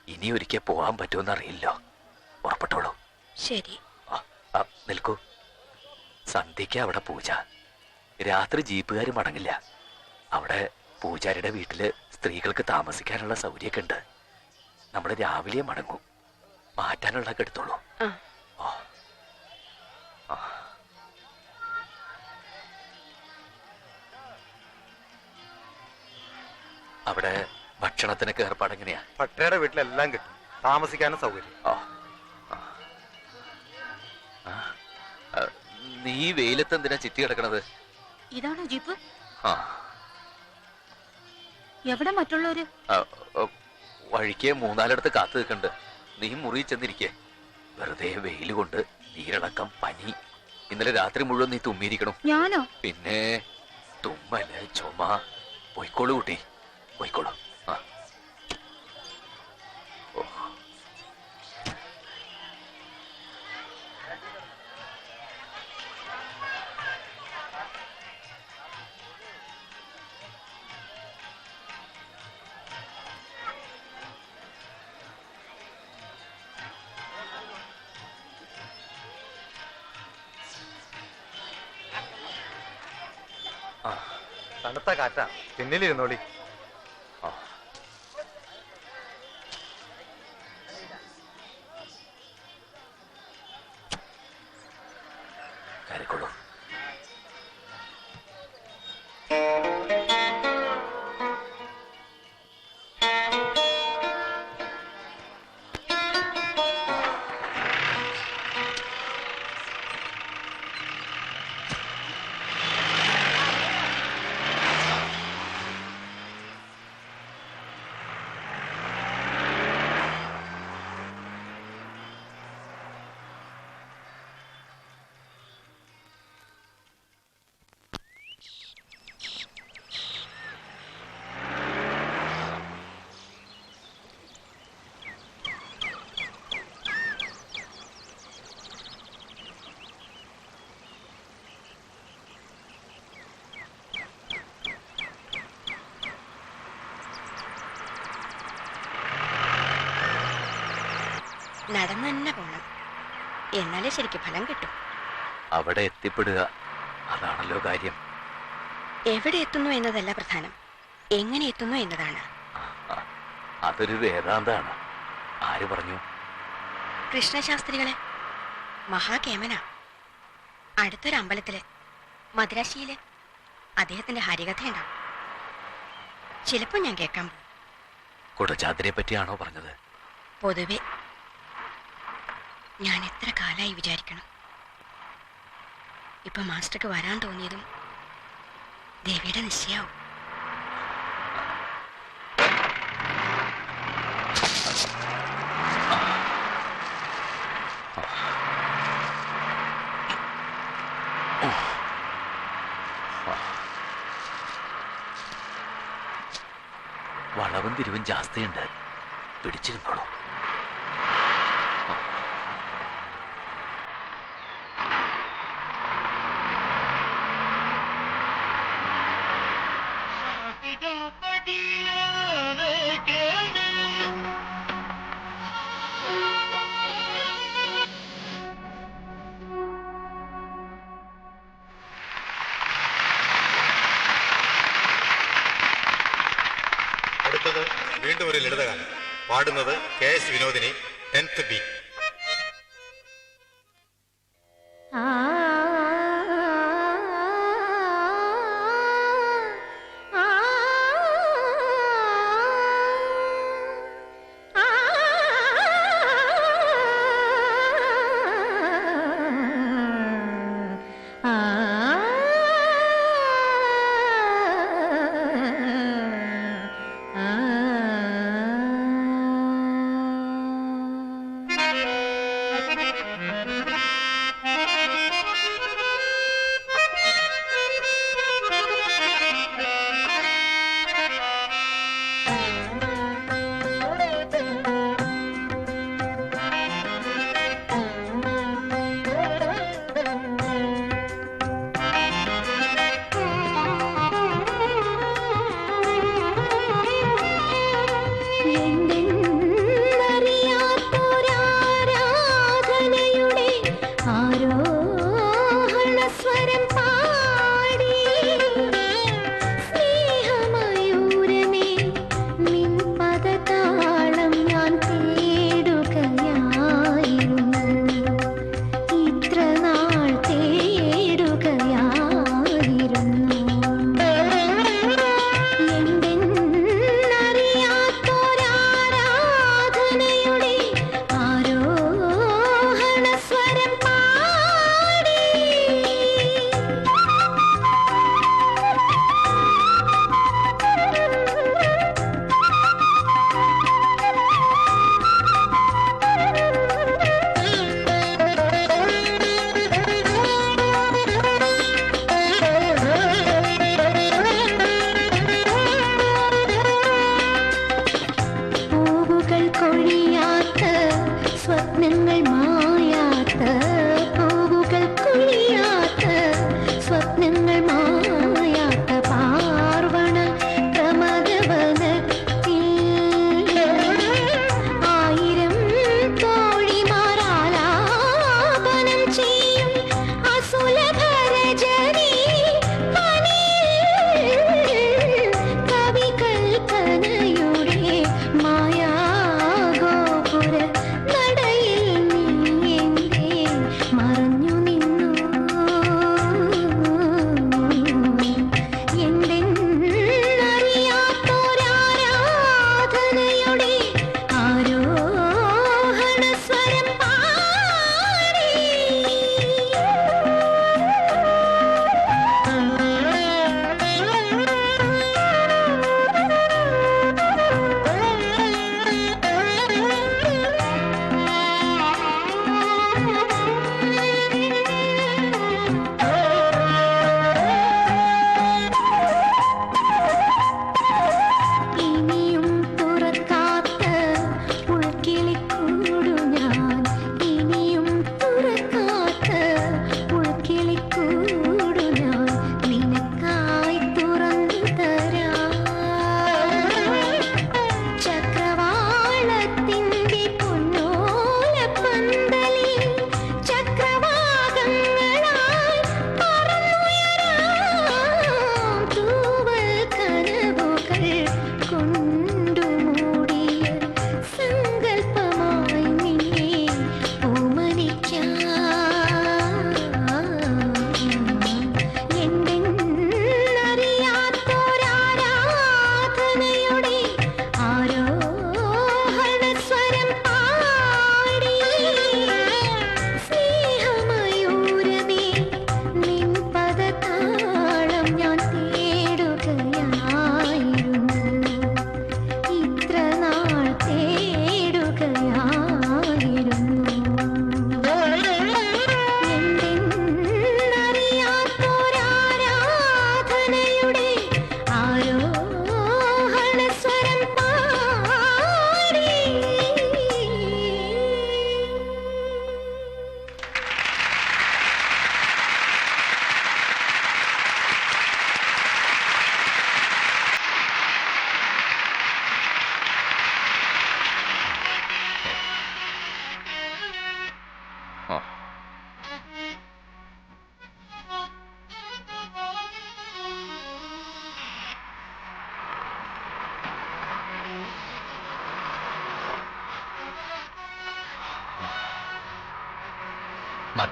ഇനി ഒരിക്കൽ പോവാൻ പറ്റുമെന്ന് അറിയില്ലോ. ഉറപ്പെട്ടോളൂ. ശരി. നിൽക്കൂ. സന്ധ്യയ്ക്ക് അവിടെ പൂജ. രാത്രി ജീപ്പുകാർ മടങ്ങില്ല. അവിടെ പൂജാരിയുടെ വീട്ടില് സ്ത്രീകൾക്ക് താമസിക്കാനുള്ള സൗകര്യമൊക്കെ ഉണ്ട്. നമ്മൾ രാവിലെ മടങ്ങും. മാറ്റാനുള്ളതൊക്കെ എടുത്തോളൂ. അവിടെ ഭക്ഷണത്തിനൊക്കെ ഏർപ്പാടെങ്ങനെയാ? പട്ടയുടെ വീട്ടിലെല്ലാം കിട്ടും. താമസിക്കാനും സൗകര്യം. നീ വെയിലത്ത് എന്തിനാ ചിറ്റി കിടക്കണത്? ഇതാണോ ജീപ്പ്? എവിടെ മറ്റുള്ളവര്? വഴിക്ക് 3-4 കാത്തു നിൽക്കണ്ട്. നീ മുറി ചെന്നിരിക്കേ. വെറുതെ വെയിൽ കൊണ്ട് നീരിളക്കം, പനി. ഇന്നലെ രാത്രി മുഴുവൻ നീ തുമ്മിയിരിക്കണം. ഞാനോ? പിന്നെ തുമ്മല്, ചുമ. പോയിക്കോളൂ കുട്ടി, പോയിക്കോളൂ. തണുത്ത കാറ്റാ. പിന്നിലിരുന്നോളി. കയറിക്കോളൂ. നടന്നു തന്നെ പോണം. എന്നാലേ ശരിക്കും ഫലം കിട്ടും. അവിടെ എത്തിപ്പെടുക, അതാണല്ലോ കാര്യം. എവിടെ എത്തുന്നു എന്നതല്ല പ്രധാനം, എങ്ങനെ എത്തുന്നു എന്നതാണ്. അതൊരു വേദാന്താണ്. ആര് പറഞ്ഞു? കൃഷ്ണശാസ്ത്രികളെ. മഹാകേമന. അടുത്തൊരു അമ്പലത്തില്, മദ്രാശിയില് അദ്ദേഹത്തിന്റെ ഹരികഥയുണ്ടാവും. ചിലപ്പോ ഞാൻ കേൾക്കാൻ പോകും. കുടജാദ്രിയെ പറ്റിയാണോ പറഞ്ഞത്? പൊതുവെ ഞാൻ എത്ര കാലായി വിചാരിക്കണം. ഇപ്പൊ മാസ്റ്റർക്ക് വരാൻ തോന്നിയതും ദേവിയുടെ നിശ്ചയാവും. വളവും തിരിവും ജാസ്തിയുണ്ട്, പിടിച്ചിരുന്നോളൂ. അടുത്തത് വീണ്ടും ഒരു ലളിതഗാനം. പാടുന്നത് KS വിനോദിനി, 10th B.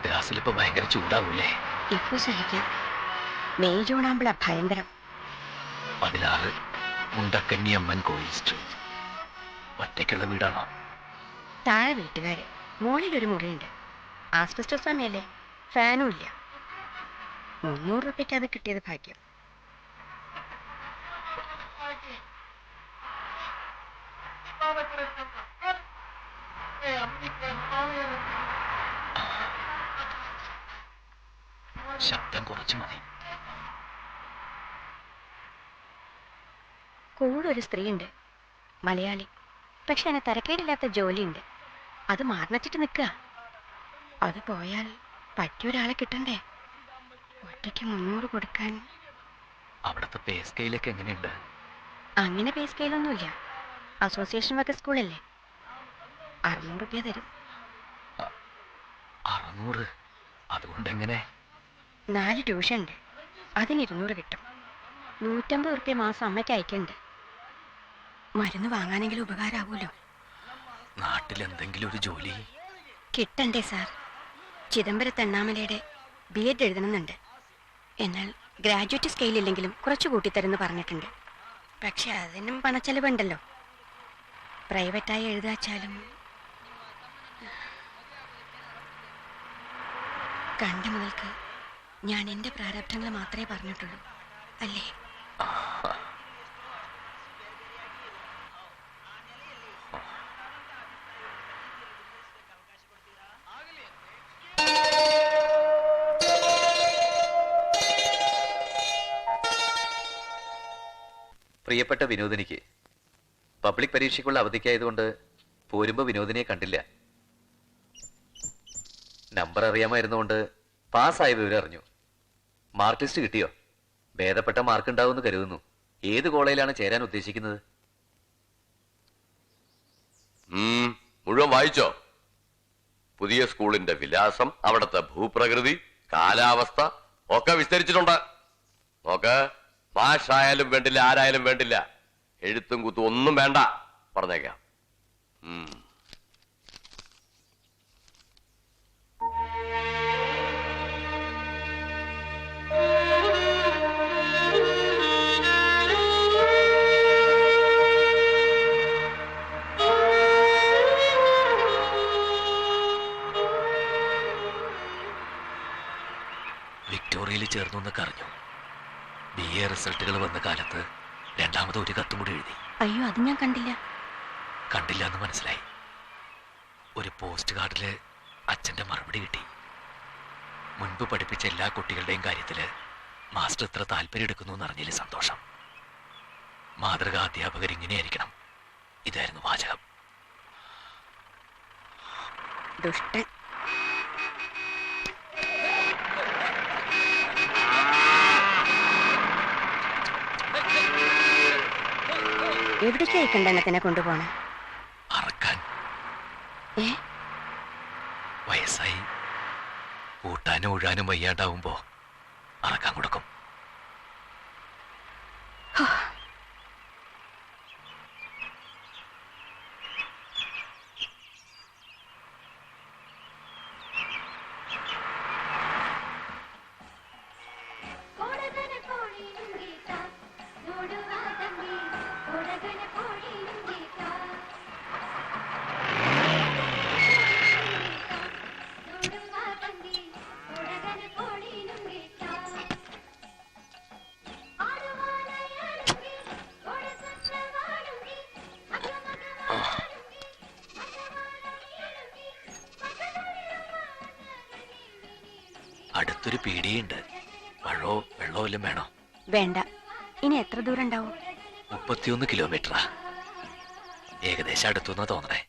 മദ്രാസിലിപ്പോ ഭയങ്കര ചൂടാവൂലേ? ഇപ്പൊ സഹിക്കാം. മെയ് ജൂണാകുമ്പോഴാ ഭയങ്കരം. 16 മുണ്ടക്കന്നിയമ്മൻ കോയിൽ സ്ട്രീറ്റ്. ഒറ്റയ്ക്കുള്ള വീടാണോ? താഴെ വീട്ടുകാര്, മുകളിലൊരു മുറിയുണ്ട്. ആസ്ബസ്റ്റോസ് സമയല്ലേ, ഫാനും ഇല്ല. 300 രൂപയ്ക്ക് അത് കിട്ടിയത് ഭാഗ്യം. ശബ്ദം കുറച്ചു മതി. കൂടെ ഒരു സ്ത്രീയുണ്ട്, മലയാളി. പക്ഷെ അതിന് തരക്കേടില്ലാത്ത ജോലിയുണ്ട്. അത് മാറിച്ചിട്ട് നിൽക്കുക. അത് പോയാൽ പറ്റിയൊരാളെ കിട്ടണ്ടേ? ഒറ്റയ്ക്ക് 300 കൊടുക്കാൻ. അവിടുത്തെ പേ സ്കെയിലൊക്കെ എങ്ങനെയുണ്ട്? അങ്ങനെ പേ സ്കെയിലൊന്നുമില്ല. അസോസിയേഷൻ വക സ്കൂളല്ലേ. 600 രൂപ തരും. 600? അതുകൊണ്ട് എങ്ങനെ? 4 ട്യൂഷൻ ഉണ്ട്, അതിന് 200 കിട്ടും. 150 രൂപ മാസം അമ്മയ്ക്ക് അയക്കുന്നുണ്ട്. മരുന്ന് വാങ്ങാനെങ്കിലും ഉപകാരമാവുമല്ലോ. നാട്ടിൽ എന്തെങ്കിലും ഒരു ജോലി കിട്ടണ്ടേ സാർ? ചിദംബരത്ത് അണ്ണാമലയുടെ BEd എഴുതണമെന്നുണ്ട്. എന്നാൽ ഗ്രാജുവേറ്റ് സ്കെയിലില്ലെങ്കിലും കുറച്ച് കൂട്ടിത്തരുമെന്ന് പറഞ്ഞിട്ടുണ്ട്. പക്ഷെ അതിനും പണച്ചെലവുണ്ടല്ലോ. പ്രൈവറ്റായി എഴുതാച്ചാലും. കണ്ട മുതൽക്ക് ഞാൻ എൻ്റെ പ്രാരബ്ധങ്ങൾ മാത്രമേ പറഞ്ഞിട്ടുള്ളൂ അല്ലേ? പ്രിയപ്പെട്ട വിനോദിനിക്ക് പബ്ലിക് പരീക്ഷയ്ക്കുള്ള അവധിക്കായതുകൊണ്ട് പോരുമ്പോൾ വിനോദിനിയെ കണ്ടില്ല. നമ്പർ അറിയാമായിരുന്നുകൊണ്ട് പാസ്സായ വിവരം അറിഞ്ഞു. മാർക്ക് ലിസ്റ്റ് കിട്ടിയോ? ഭേദപ്പെട്ട മാർക്ക് ഉണ്ടാവുമെന്ന് കരുതുന്നു. ഏത് കോളേജിലാണ് ചേരാൻ ഉദ്ദേശിക്കുന്നത്? മുഴുവൻ വായിച്ചോ? പുതിയ സ്കൂളിന്റെ വിലാസം, അവിടുത്തെ ഭൂപ്രകൃതി, കാലാവസ്ഥ ഒക്കെ വിസ്തരിച്ചിട്ടുണ്ട്. നോക്ക്, മാഷായാലും വേണ്ടില്ല, ആരായാലും വേണ്ടില്ല, എഴുത്തും കുത്തും ഒന്നും വേണ്ട, പറഞ്ഞേക്കാം. വിക്ടോറിയയിൽ ചേർന്നു എന്നൊക്കെ അറിഞ്ഞു. BA റിസൾട്ടുകൾ വന്ന കാലത്ത് രണ്ടാമത് ഒരു കത്തും കൂടി എഴുതി. അയ്യോ, അത് ഞാൻ കണ്ടില്ല. കണ്ടില്ല എന്ന് മനസ്സിലായി. ഒരു പോസ്റ്റ് കാർഡില് അച്ഛൻ്റെ മറുപടി കിട്ടി. മുൻപ് പഠിപ്പിച്ച എല്ലാ കുട്ടികളുടെയും കാര്യത്തില് മാസ്റ്റർ ഇത്ര താല്പര്യം എടുക്കുന്നു എന്നറിഞ്ഞതിൽ സന്തോഷം. മാതൃകാ അധ്യാപകർ ഇങ്ങനെയായിരിക്കണം. ഇതായിരുന്നു വാചകം. ദുഷ്ടൻ. എവിടേക്കായി കണ്ടെണ്ണത്തിനെ കൊണ്ടുപോണേ? അറക്കാൻ. വയസ്സായി കൂട്ടാനും ഉഴാനും വയ്യാണ്ടാവുമ്പോ അറക്കാൻ കൊടുക്കും. അടുത്തൊരു പീടിയുണ്ട്. പഴോ വെള്ളോ വല്ലതും വേണോ? വേണ്ട. ഇനി എത്ര ദൂരം ഉണ്ടാവും? 31 കിലോമീറ്ററാ. ഏകദേശം അടുത്തുനിന്നാ തോന്നണേ.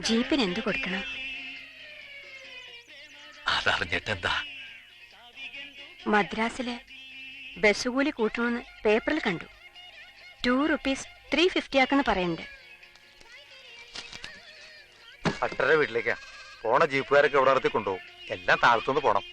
ജീപ്പിന് എന്ത് കൊടുക്കണം? അതറിഞ്ഞിട്ടെന്താ? മദ്രാസില് ബസ് കൂലി കൂട്ടണമെന്ന് പേപ്പറിൽ കണ്ടു. 2 rupees 350 ആക്കെന്ന് പറയുന്നുണ്ട്. അട്ടര വീട്ടിലേക്കാ പോണ. ജീപ്പുകാരൊക്കെ ഇവിടെ നിർത്തി കൊണ്ടുപോകും. എല്ലാം താഴത്തുനിന്ന് പോണം.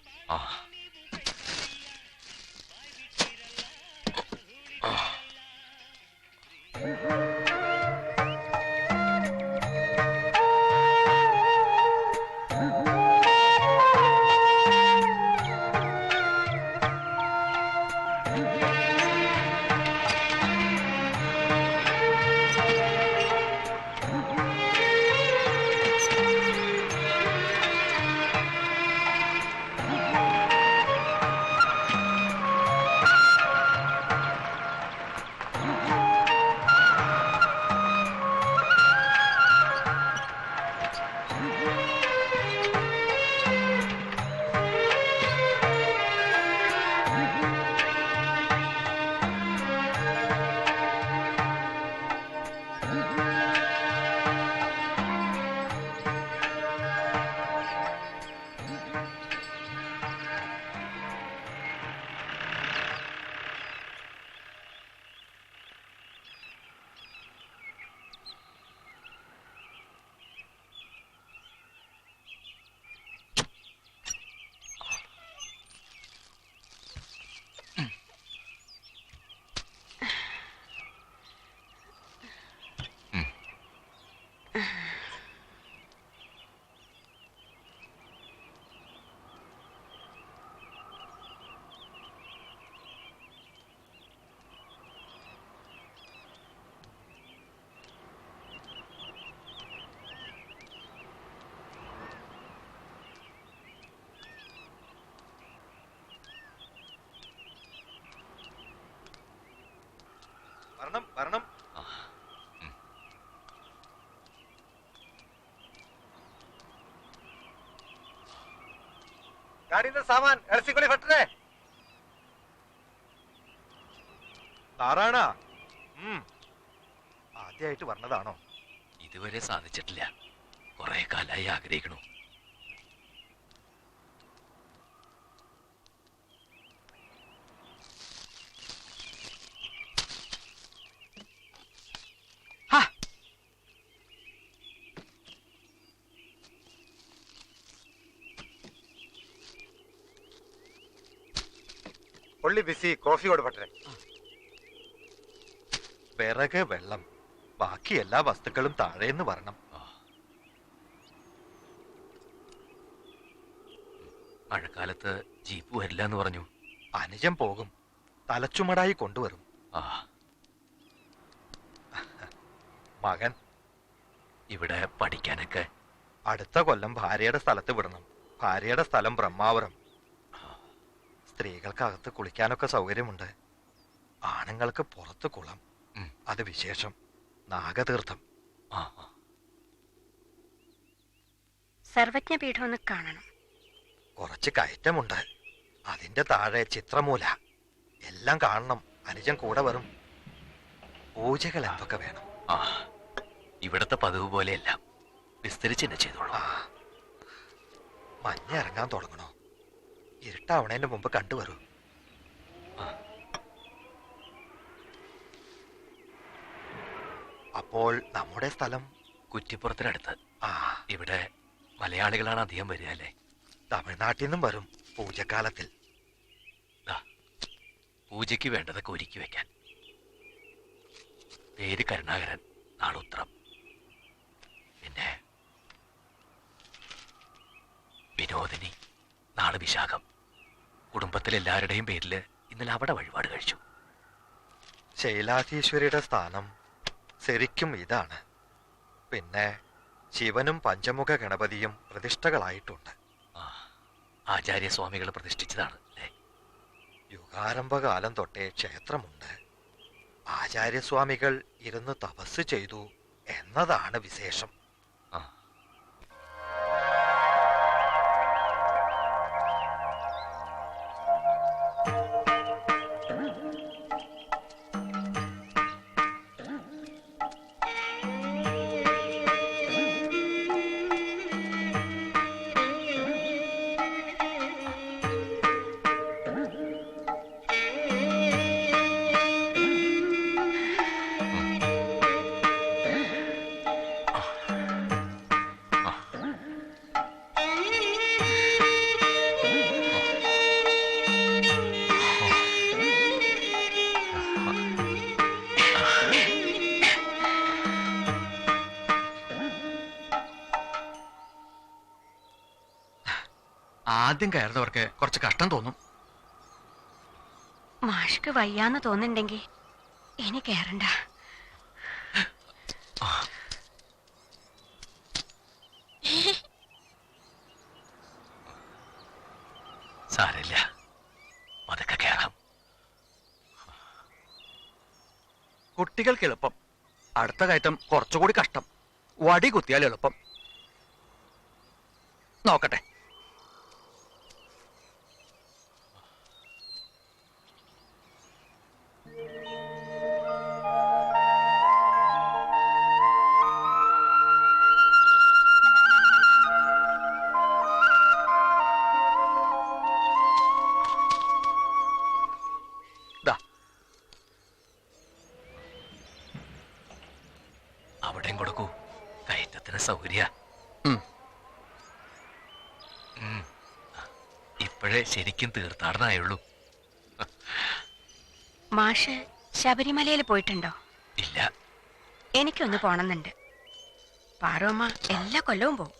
വരണം വരണം. ഗാഡിന്റെ സാമാൻ എളസിക്കൊള്ളി ഫട്ടേ. നാരായണ, ആദ്യമായിട്ട് വരണതാണോ? ഇതുവരെ സാധിച്ചിട്ടില്ല. കുറെ കാലായി ആഗ്രഹിക്കണു. കൊള്ളി ബിസി കോഫി കൊടുപ്പട്ടെ. വിറക്, വെള്ളം, ബാക്കി എല്ലാ വസ്തുക്കളും താഴേന്ന് വരണം. മഴക്കാലത്ത് ജീപ്പ് വരില്ല എന്ന് പറഞ്ഞു. അനുജം പോകും, തലച്ചുമടായി കൊണ്ടുവരും. മകൻ ഇവിടെ പഠിക്കാനൊക്കെ അടുത്ത കൊല്ലം ഭാര്യയുടെ സ്ഥലത്ത് വിടണം. ഭാര്യയുടെ സ്ഥലം ബ്രഹ്മാവരം. സ്ത്രീകൾക്ക് കുളിക്കാനൊക്കെ സൗകര്യമുണ്ട്. ആണുങ്ങൾക്ക് പുറത്ത് കുളം. അത് വിശേഷം. നാഗതീർത്ഥം. സർവജ്ഞപീഠം ഒന്ന് കാണണം. കുറച്ച് കയറ്റമുണ്ട്. അതിന്റെ താഴെ ചിത്രമൂല. എല്ലാം കാണണം. അനുജൻ കൂടെ വരും. പൂജകൾ എന്തൊക്കെ വേണം? ഇവിടത്തെ പതിവ് പോലെയല്ല, വിസ്തരിച്ച് തന്നെ ചെയ്തോളൂ. മഞ്ഞ ഇറങ്ങാൻ തുടങ്ങണോ? ഇരുട്ടാവണേന്റെ മുമ്പ് കണ്ടുവരൂ. അപ്പോൾ നമ്മുടെ സ്ഥലം കുറ്റിപ്പുറത്തിനടുത്ത്. ഇവിടെ മലയാളികളാണ് അധികം വരിക അല്ലേ? തമിഴ്നാട്ടിൽ നിന്നും വരും പൂജക്കാലത്തിൽ. പൂജയ്ക്ക് വേണ്ടതൊക്കെ ഒരുക്കി വെക്കാൻ. പേര് കരുണാകരൻ, നാളുത്രം. പിന്നെ വിനോദിനി, നാള് വിശാഖം. കുടുംബത്തിലെല്ലാവരുടെയും പേരില് ഇന്നലെ അവിടെ വഴിപാട് കഴിച്ചു. ശൈലാധീശ്വരിയുടെ സ്ഥാനം ശരിക്കും ഇതാണ്. പിന്നെ ശിവനും പഞ്ചമുഖ ഗണപതിയും പ്രതിഷ്ഠകളായിട്ടുണ്ട്. ആചാര്യസ്വാമികൾ പ്രതിഷ്ഠിച്ചതാണ് അല്ലേ? യുഗാരംഭകാലം തൊട്ടേ ക്ഷേത്രമുണ്ട്. ആചാര്യസ്വാമികൾ ഇരുന്ന് തപസ് ചെയ്തു എന്നതാണ് വിശേഷം. ആദ്യം കയറുന്നവർക്ക് കുറച്ച് കഷ്ടം തോന്നും. മാഷ്ക്ക് വയ്യാന്ന് തോന്നുന്നുണ്ടെങ്കിൽ ഇനി കയറണ്ട. സാരമില്ല, അതൊക്കെ കയറാം. കുട്ടികൾക്ക് എളുപ്പം, അടുത്ത കയറ്റം കുറച്ചുകൂടി കഷ്ടം. വടി കുത്തിയാൽ എളുപ്പം. നോക്കട്ടെ. അവിടെയും കൊടുക്കൂ, കയറ്റത്തിന് സൗകര്യ. ഇപ്പോഴേ ശരിക്കും തീർത്ഥാടനമായുള്ളൂ. മാഷ് ശബരിമലയിൽ പോയിട്ടുണ്ടോ? ഇല്ല. എനിക്കൊന്ന് പോണമെന്നുണ്ട്. പാറുമ്മ എല്ലാ കൊല്ലവും പോവും.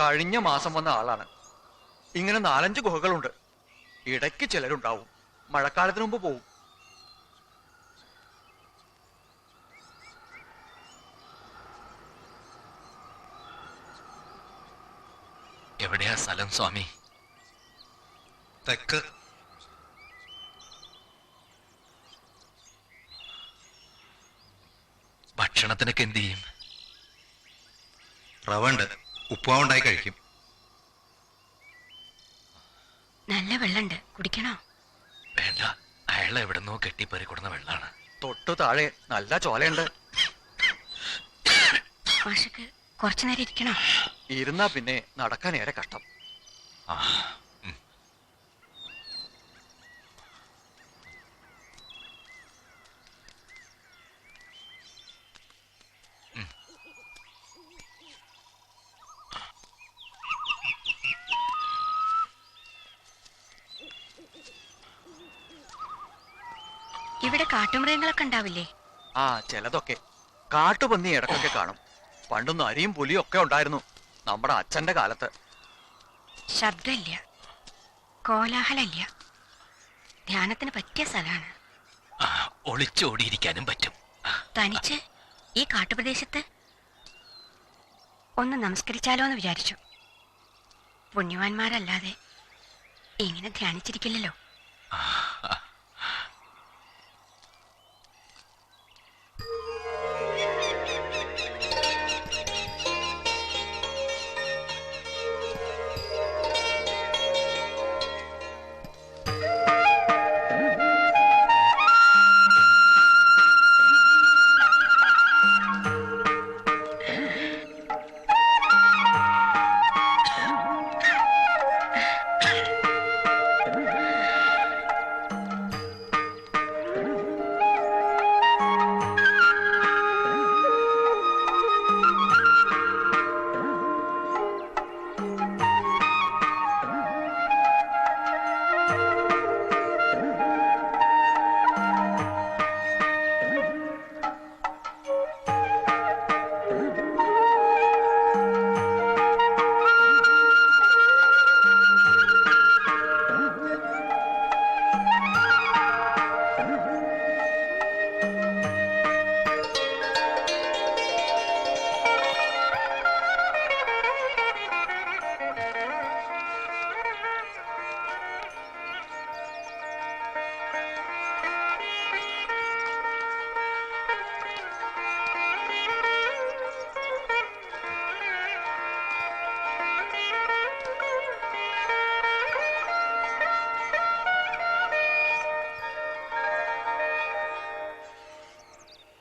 കഴിഞ്ഞ മാസം വന്ന ആളാണ്. ഇങ്ങനെ 4-5 ഗുഹകളുണ്ട്. ഇടയ്ക്ക് ചിലരുണ്ടാവും. മഴക്കാലത്തിന് മുമ്പ് പോവും. എവിടെയാ സ്ഥലം സ്വാമി? തെക്ക്. ഭക്ഷണത്തിനൊക്കെ എന്ത് ചെയ്യും? റവണ്ട് ഉപ്പുമാവുണ്ടായി കഴിക്കും. നല്ല വെള്ളമുണ്ട്, കുടിക്കണോ? വേണ്ട, അയാൾ എവിടെന്നോ കെട്ടിപ്പേറി കൊടുന്ന വെള്ളാണ്. തൊട്ടു താഴെ നല്ല ചോലയുണ്ട്. മാഷക്ക് കുറച്ചു നേരം ഇരിക്കണോ? ഇരുന്നാ പിന്നെ നടക്കാൻ ഏറെ കഷ്ടം. ഇവിടെ കാട്ടുമൃഗങ്ങളൊക്കെ ഉണ്ടാവില്ലേ? ആ, ചിലതൊക്കെ. കാട്ടുപന്നി ഇടക്കൊക്കെ കാണും. പണ്ടൊന്നും അരിയും പുലിയും ഒക്കെ ഉണ്ടായിരുന്നു നമ്മുടെ അച്ഛന്റെ കാലത്ത്. ശബ്ദമില്ല, കോലാഹലമില്ല. ധ്യാനത്തിന് പറ്റിയ സ്ഥലമാണ്. ഒളിച്ചോടിയിരിക്കാനും പറ്റും. തനിച്ച് ഈ കാട്ടുപ്രദേശത്ത് ഒന്ന് നമസ്കരിച്ചാലോ എന്ന് വിചാരിച്ചു. പുണ്യവാന്മാരല്ലാതെ ഇങ്ങനെ ധ്യാനിച്ചിരിക്കില്ലല്ലോ.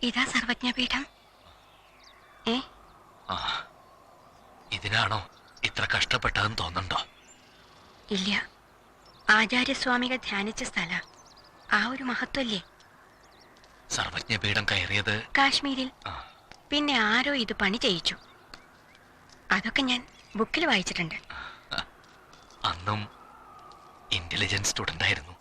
ഇതാ സർവജ്ഞപീഠം. ഇതിനാണോ ഇത്ര കഷ്ടപ്പെട്ടതെന്ന് തോന്നുന്നുണ്ടോ? ഇല്ല, ആചാര്യസ്വാമികൾ ധ്യാനിച്ച സ്ഥല. ആ ഒരു മഹത്വല്ലേ. സർവജ്ഞപീഠം കയറിയത് കാശ്മീരിൽ. പിന്നെ ആരോ ഇത് പണി ചെയ്യിച്ചു. അതൊക്കെ ഞാൻ ബുക്കിൽ വായിച്ചിട്ടുണ്ട്. അന്നും ഇന്റലിജൻസ് സ്റ്റുഡന്റ് ആയിരുന്നു.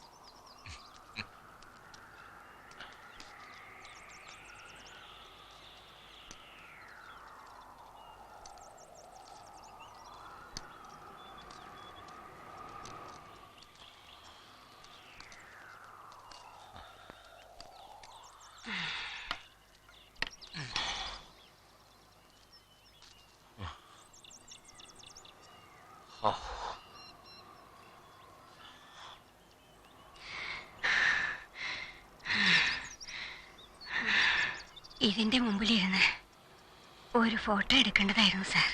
ഇതിന്റെ മുമ്പിലിരുന്ന് ഒരു ഫോട്ടോ എടുക്കേണ്ടതായിരുന്നു സാർ.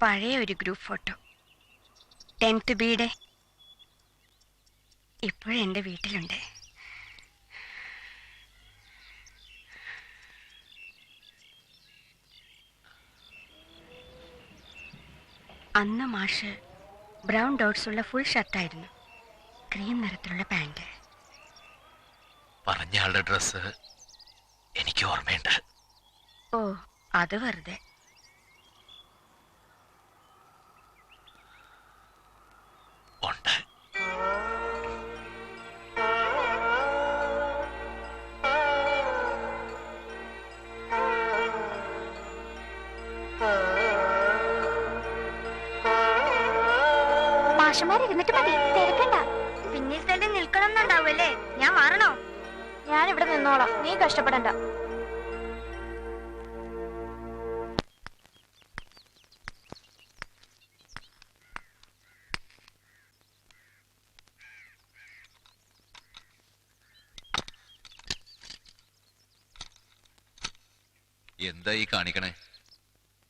പഴയ ഒരു ഗ്രൂപ്പ് ഫോട്ടോ, 10th ബിയുടെ. ഇപ്പോഴും എൻ്റെ വീട്ടിലുണ്ട്. അന്ന് മാഷ് ബ്രൗൺ ഡോട്ട്സ് ഉള്ള ഫുൾ ഷർട്ടായിരുന്നു, ക്രീം നിറത്തിലുള്ള പാൻറ്. പറഞ്ഞ ആളുടെ ഡ്രസ്സ് എനിക്ക് ഓർമ്മയുണ്ട്. ഓ, അത് വെറുതെ. ഉണ്ട്. മാഷന്മാരിരുന്നിട്ട് മതി, തിരക്കണ്ട. പിന്നിൽ തന്നെ നിൽക്കണം എന്നുണ്ടാവുമല്ലേ? ഞാൻ മാറണോ? ഞാൻ ഇവിടെ നിന്നോളാം, നീ കഷ്ടപ്പെടണ്ട. എന്താ ഈ കാണിക്കണേ?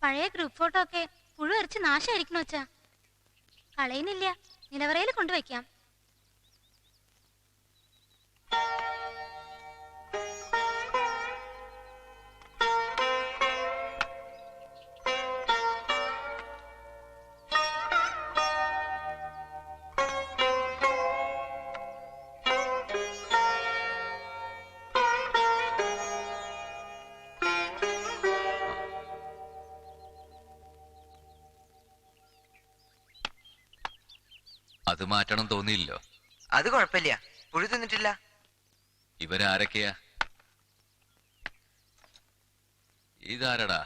പഴയ ഗ്രൂപ്പ് ഫോട്ടോ ഒക്കെ പുഴു എറിച്ച് നാശമായിരിക്കണോ വെച്ചാ? കളയുന്നില്ല, നിലവറയിൽ കൊണ്ടുവയ്ക്കാം. അത് മാറ്റണം തോന്നിയില്ലോ? അത് കുഴപ്പമില്ല, പുഴു തിന്നിട്ടില്ല. ഇവരാരൊക്കെയാ? ഇതാരടാ?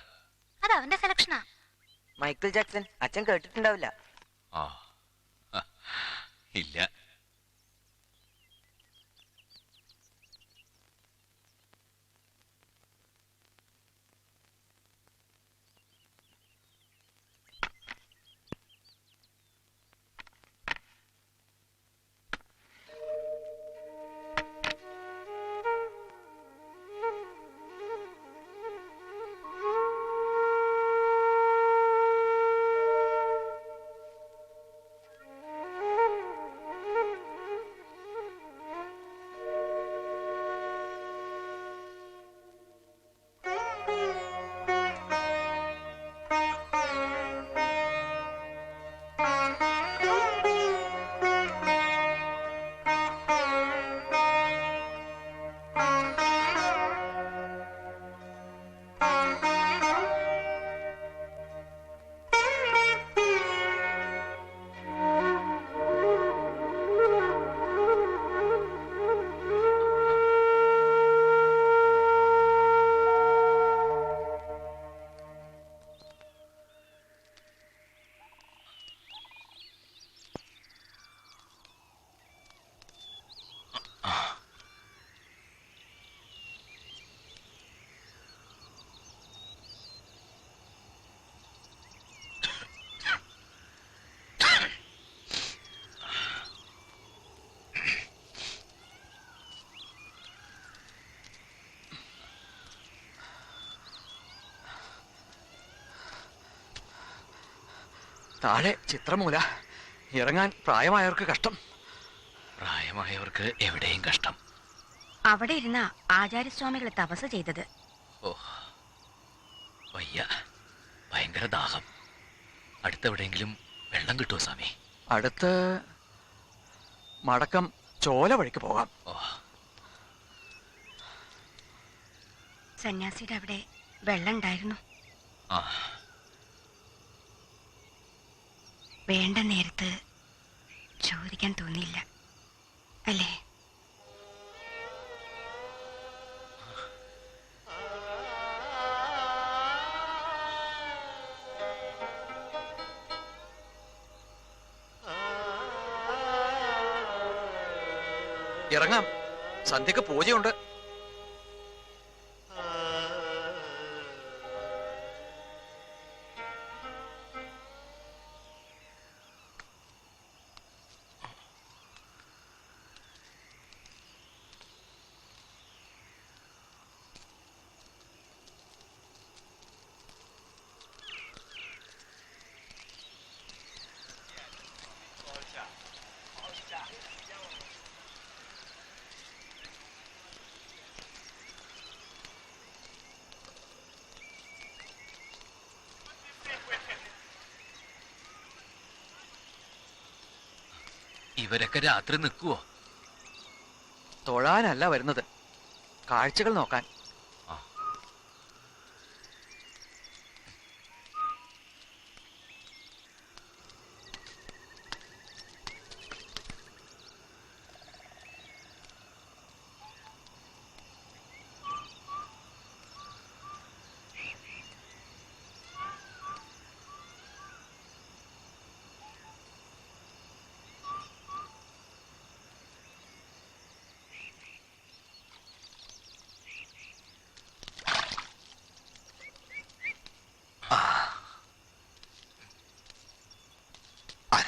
അത് അവന്റെ സെലക്ഷനാ. Michael Jackson. അച്ഛൻ കേട്ടിട്ടുണ്ടാവില്ല. ആ ഇല്ല. താഴെ ചിത്രമൂല. ഇറങ്ങാൻ പ്രായമായവർക്ക് കഷ്ടം. പ്രായമായവർക്ക് എവിടെയും കഷ്ടം. അവിടെ ഇരുന്ന ആചാര്യസ്വാമികൾ തപസ് ചെയ്തത്. ഓ വയ്യ, ഭയങ്കര ദാഹം. അടുത്തെവിടെയെങ്കിലും വെള്ളം കിട്ടുമോ സ്വാമി? അടുത്ത് മടക്കം ചോല വഴിക്ക് പോകാം. സന്യാസിയുടെ അവിടെ വെള്ളം ഉണ്ടായിരുന്നു. ആ, വേണ്ട നേരത്ത് ചോദിക്കാൻ തോന്നിയില്ല അല്ലേ? ഇറങ്ങാം, സന്ധ്യക്ക് പൂജയുണ്ട്. ഇവരൊക്കെ രാത്രി നിൽക്കുവോ? തൊഴാനല്ല വരുന്നത്, കാഴ്ചകൾ നോക്കാൻ.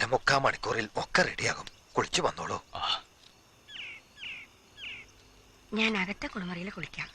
അരമുക്കാൽ മണിക്കൂറിൽ ഒക്കെ റെഡിയാകും. കുളിച്ചു വന്നോളൂ. ഞാൻ അകത്തെ കുളിമുറിയിൽ കുളിക്കാം.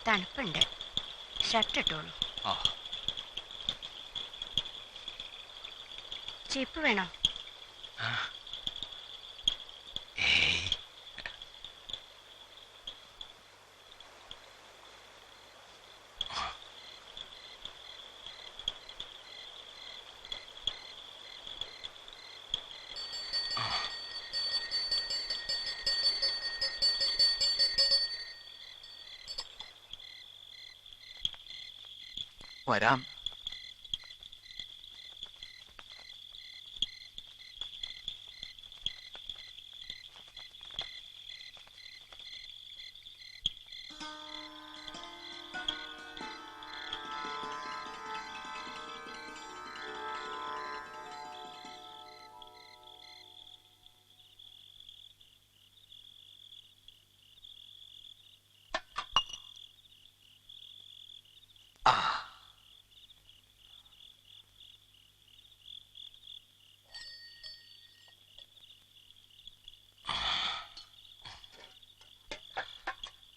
തണുപ്പുണ്ട്. ഷർട്ട് ഇട്ടോളൂ. ചീപ്പ് വേണോ? വരാം.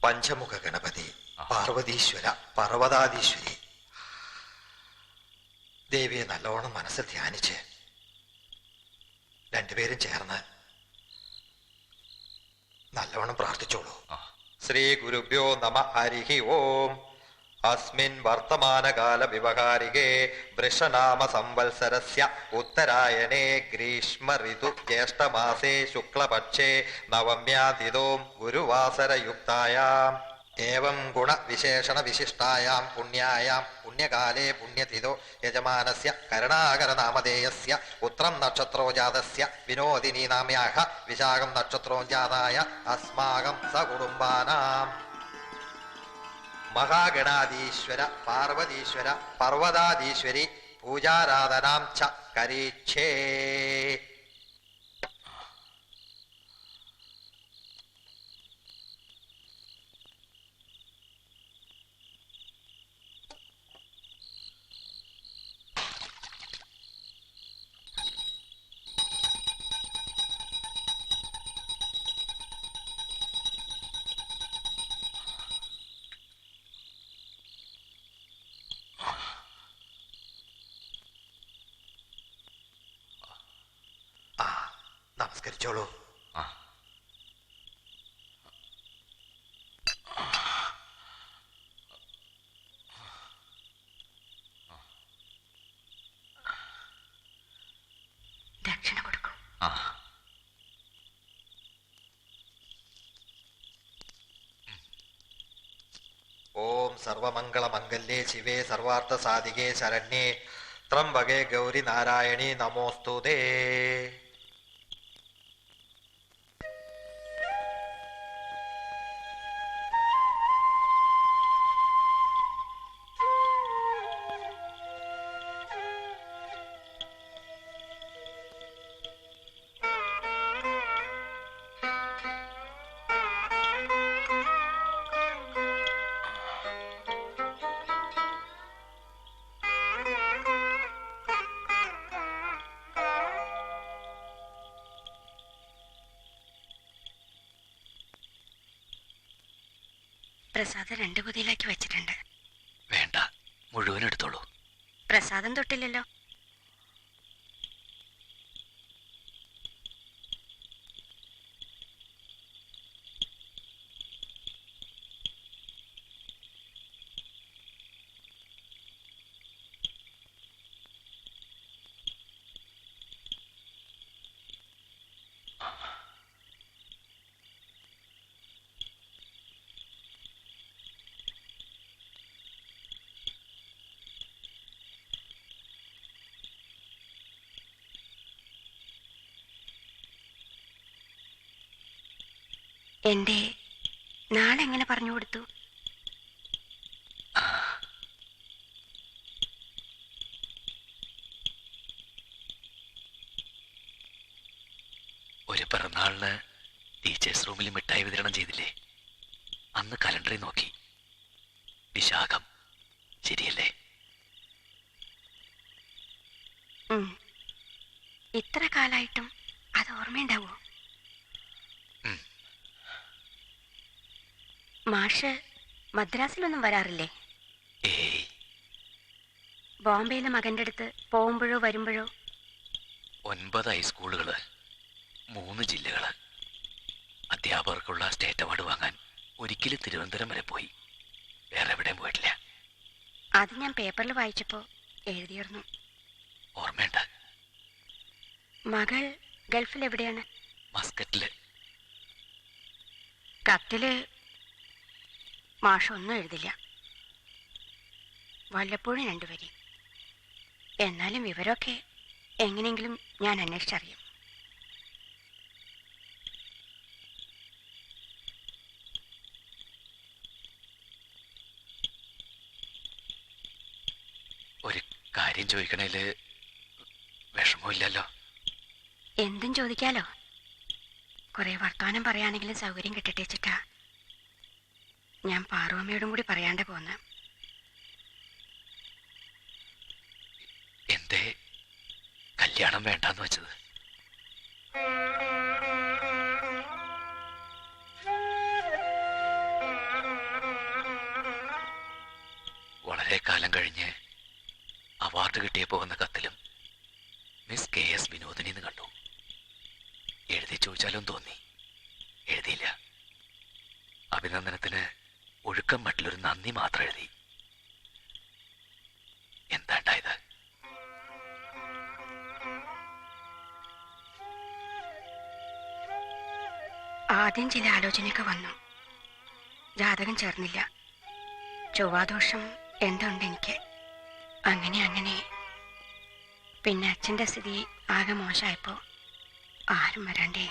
പഞ്ചമുഖ ഗണപതി, പാർവതീശ്വര, പർവ്വതാധീശ്വരി ദേവിയെ നല്ലോണം മനസ്സിൽ ധ്യാനിച്ച് രണ്ടുപേരും ചേർന്ന് നല്ലോണം പ്രാർത്ഥിച്ചോളൂ. ശ്രീ ഗുരുഭ്യോ നമ. ഹരിഹി ഓം. അസ്മിൻ വർത്തമാനകാല വ്യവഹാരികേ വൃഷനാമ സംവത്സരസ്യ ഉത്തരായണേ ഗ്രീഷ്മ ഋതു ജ്യേഷ്ഠമാസേ ശുക്ലപക്ഷേ നവമ്യാതിഥോം ഗുരുവാസരയുക്തായാം ഏവം ഗുണവിശേഷണ വിശിഷ്ടായാം പുണ്യായാം പുണ്യകാലേ പുണ്യതിഥോ യജമാനസ്യ കരുണാകരനാമധേയസ്യ ഉത്രം നക്ഷത്രോ ജാതസ്യ വിനോദിനി നാമ്യാഹ വിശാഖം നക്ഷത്രോ ജാതായ അസ്മാകം സകുടുംബാനാം മഹാഗണാധീശ്വര പാർവതീശ്വര പർവ്വതാധീശ്വരി പൂജാരാധനാം ച കരീക്ഷേ. നമസ്കരിച്ചോളൂ. ദക്ഷിണ കൊടുക്കും. ഓം സർവമംഗളമംഗല്യേ ശിവേ സർവാർത്ഥ സാധികേ ശരണ്യേ ത്രംബകേ ഗൗരി നാരായണി നമോസ്തുതേ. പ്രസാദം 2 പൊതിയിലാക്കി വെച്ചിട്ടുണ്ട്. വേണ്ട, മുഴുവൻ എടുത്തോളൂ. പ്രസാദം തൊട്ടില്ലല്ലോ. എന്റെ നാളെങ്ങനെ പറഞ്ഞു കൊടുത്തു? ഒരു പിറന്നാളിന് ടീച്ചേഴ്സ് റൂമിൽ മിഠായി വിതരണം ചെയ്തില്ലേ? അന്ന് കലണ്ടറിൽ നോക്കി. വിശാഖം, ശരിയല്ലേ? ഇത്ര കാലായിട്ടും അത് ഓർമ്മയുണ്ടാവോ? മാഷ് മദ്രാസിലൊന്നും വരാറില്ലേ? ബോംബെയിലെ മകന്റെ അടുത്ത് പോകുമ്പോഴോ വരുമ്പോഴോ? 9 ഹൈസ്കൂളുകള്, 3 ജില്ലകള്. അധ്യാപകർക്കുള്ള സ്റ്റേറ്റ് അവാർഡ് വാങ്ങാൻ ഒരിക്കലും തിരുവനന്തപുരം വരെ പോയി. വേറെ എവിടെയും പോയിട്ടില്ല. അത് ഞാൻ പേപ്പറിൽ വായിച്ചപ്പോ എഴുതിയിരുന്നു. ഓർമ്മയുണ്ട്. മകൾ ഗൾഫിൽ എവിടെയാണ്? മസ്കറ്റില്. കത്തില് മാഷൊന്നും എഴുതില്ല. വല്ലപ്പോഴും 2 വരി. എന്നാലും വിവരമൊക്കെ എങ്ങനെയെങ്കിലും ഞാൻ അന്വേഷിച്ചറിയും. ഒരു കാര്യം ചോദിക്കണേല് വിഷമമില്ലല്ലോ? എന്തും ചോദിക്കാലോ. കുറെ വർത്തമാനം പറയാനെങ്കിലും സൗകര്യം കിട്ടട്ടെ വെച്ചിട്ടാ ഞാൻ പാർവമ്മയോടും കൂടി പറയാണ്ട് പോന്ന. എന്തേ കല്യാണം വേണ്ടാന്ന് വെച്ചത്? വളരെ കാലം കഴിഞ്ഞ് അവാർഡ് കിട്ടിയപ്പോ വന്ന കത്തിലും മിസ് KS വിനോദിനി എന്ന് കണ്ടു. എഴുതി ചോദിച്ചാലും തോന്നി. എഴുതിയില്ല. അഭിനന്ദനത്തിന് ഒഴുക്കം മട്ടിലൊരു നന്ദി മാത്രം എഴുതി. എന്താണ്ടായത്? ആദ്യം ചില ആലോചനയൊക്കെ വന്നു. ജാതകം ചേർന്നില്ല. ചൊവ്വാദോഷം എന്തുണ്ട് എനിക്ക്. അങ്ങനെ പിന്നെ അച്ഛൻ്റെ സ്ഥിതി ആകെ മോശമായപ്പോ ആരും വരണ്ടേ.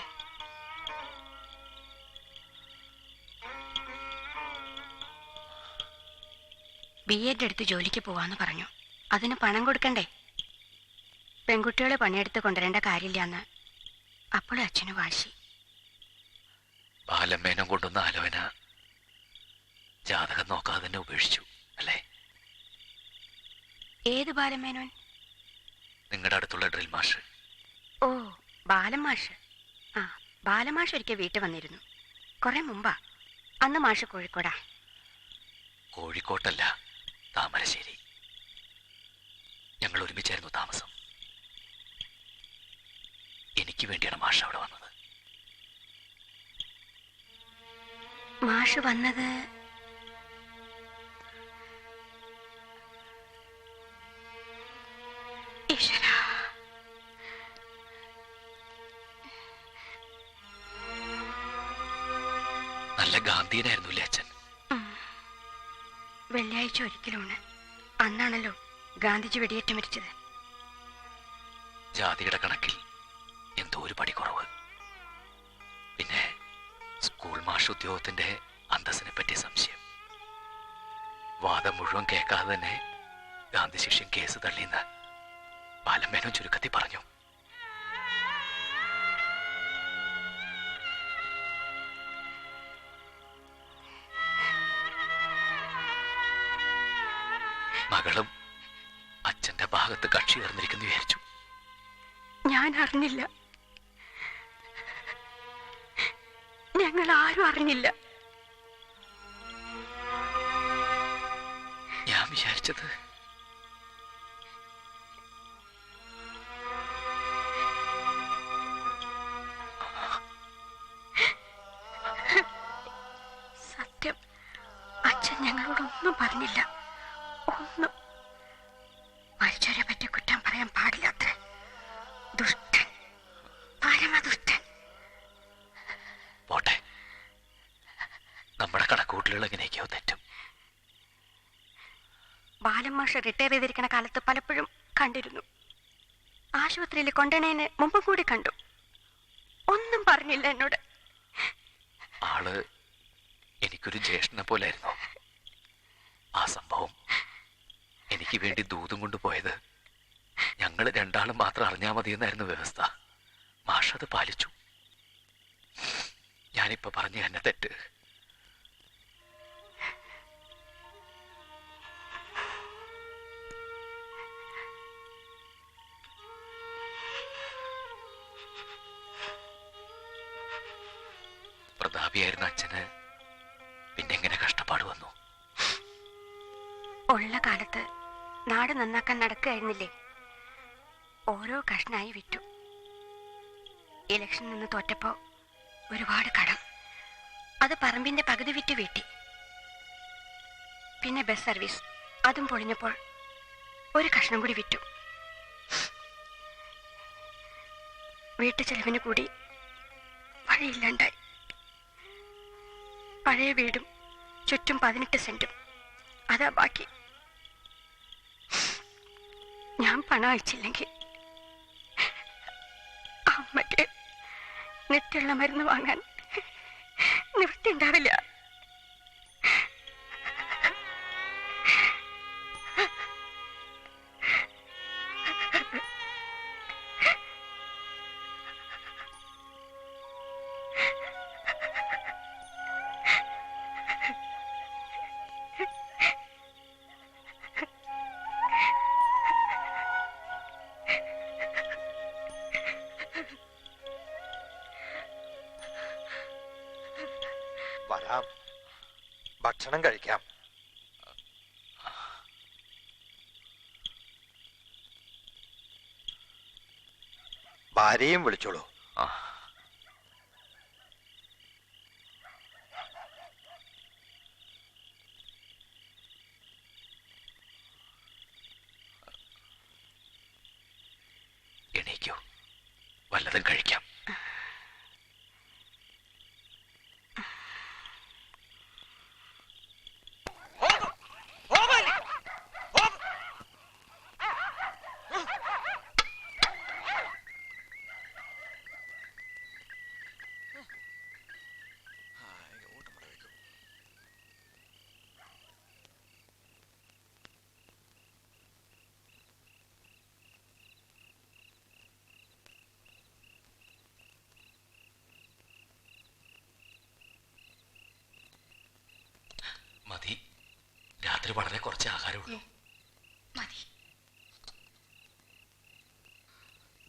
BEd എടുത്ത് ജോലിക്ക് പോവാന്ന് പറഞ്ഞു. അതിന് പണം കൊടുക്കണ്ടേ? പെൺകുട്ടികളെ പണിയെടുത്ത് കൊണ്ടുവരേണ്ട കാര്യമില്ലാന്ന് അപ്പോഴും അച്ഛന് വാശി. ബാലമ്മേനം കൊണ്ടുവന്ന ആലോചന ജാതകം നോക്കാതെ തന്നെ ഉപേക്ഷിച്ചു അല്ലേ? ഏത് ബാലമേനോൻ? നിങ്ങളുടെ അടുത്തുള്ള ഡ്രിൽ മാഷ്. ഓ, ബാലമാഷ്. ആ, ബാലമാഷ് ഒരിക്കൽ വീട്ടിൽ വന്നിരുന്നു. കുറെ മുമ്പാ. അന്ന് മാഷ് കോഴിക്കോടാ. കോഴിക്കോട്ടല്ല, താമരശ്ശേരി. ഞങ്ങൾ ഒരുമിച്ചായിരുന്നു താമസം. എനിക്ക് വേണ്ടിയാണ് മാഷ് അവിടെ വന്നത്. മാഷ് വന്നത് ഈശ്വരാ, നല്ല ഗാന്ധിയനായിരുന്നു അല്ലേ അച്ഛൻ? വെള്ളിയാഴ്ച ഒരിക്കലാണ്. അന്നാണല്ലോ ഗാന്ധിജി വെടിയേറ്റ് മരിച്ചത്. ജാതിയുടെ കണക്കിൽ എന്തോ ഒരു പടി കുറവ്. പിന്നെ സ്കൂൾ മാഷ് ഉദ്യോഗത്തിന്റെ അന്തസ്സിനെ പറ്റിയ സംശയം. വാദം മുഴുവൻ കേൾക്കാതെ തന്നെ ഗാന്ധി ശിഷ്യൻ കേസ് തള്ളിയെന്ന് ബാലമ്മേനോൻ ചുരുക്കത്തിൽ പറഞ്ഞു. മകളും അച്ഛന്റെ ഭാഗത്ത് കക്ഷി ചേർന്നിരിക്കുന്നു വിചാരിച്ചു. ഞാൻ അറിഞ്ഞില്ല. ഞങ്ങൾ ആരും അറിഞ്ഞില്ല. ഞാൻ വിചാരിച്ചത് സത്യം, അച്ഛൻ ഞങ്ങളോടൊന്നും പറഞ്ഞില്ല. ഒന്നും. മരിച്ചവരെ പറ്റി കുറ്റം പറയാൻ പാടില്ലാത്ര. ദുഷ്ടൻ, പരമദുഷ്ടൻ. പോട്ടെ, നമ്മുടെ കണക്കൂട്ടലുകൾ എങ്ങനെയൊക്കെയോ തെറ്റും. ബാലമാഷ് റിട്ടയർ ചെയ്തിരിക്കുന്ന കാലത്ത് പലപ്പോഴും കണ്ടിരുന്നു. ആശുപത്രിയിൽ കൊണ്ടുവന്നതിന് മുമ്പ് കൂടി കണ്ടു. ഒന്നും പറഞ്ഞില്ല എന്നോട്. ആള് എനിക്കൊരു ജ്യേഷ്ഠനെ പോലായിരുന്നു. ആ സംഭവം എനിക്ക് വേണ്ടി ദൂതും കൊണ്ടുപോയത് ഞങ്ങൾ രണ്ടാളും മാത്രം അറിഞ്ഞാൽ മതിയെന്നായിരുന്നു വ്യവസ്ഥ. മാഷത് പാലിച്ചു. ഞാനിപ്പോ പറഞ്ഞു തന്നെ തെറ്റ്. പ്രതാപിയായിരുന്ന അച്ഛന് പിന്നെങ്ങനെ കഷ്ടപ്പാട് വന്നു? ഉള്ള കാലത്ത് നാട് നന്നാക്കാൻ നടക്കുകയായിരുന്നില്ലേ? ഓരോ കഷ്ണായി വിറ്റു. ഇലക്ഷൻ നിന്ന് തോറ്റപ്പോ ഒരുപാട് കടം. അത് പറമ്പിന്റെ പകുതി വിറ്റ് വീട്ടി. പിന്നെ ബസ് സർവീസ്, അതും പൊളിഞ്ഞപ്പോൾ ഒരു കഷ്ണം കൂടി വിറ്റു. വീട്ടു ചെലവിന് കൂടി വഴിയില്ലാണ്ടായി. പഴയ വീടും ചുറ്റും 18 സെന്റും, അതാ ബാക്കി. ഞാൻ പണം അയച്ചില്ലെങ്കിൽ അമ്മയ്ക്ക് നിത്യമുള്ള മരുന്ന് വാങ്ങാൻ നിവൃത്തി ഉണ്ടാവില്ല. വരാം, ഭക്ഷണം കഴിക്കാം. ഭാര്യയും വിളിച്ചോളൂ. എണീക്കൂ, വല്ലതും കഴിക്കാം. മതി, രാത്രി വളരെ കുറച്ച് ആഹാരമുള്ളൂ. മതി.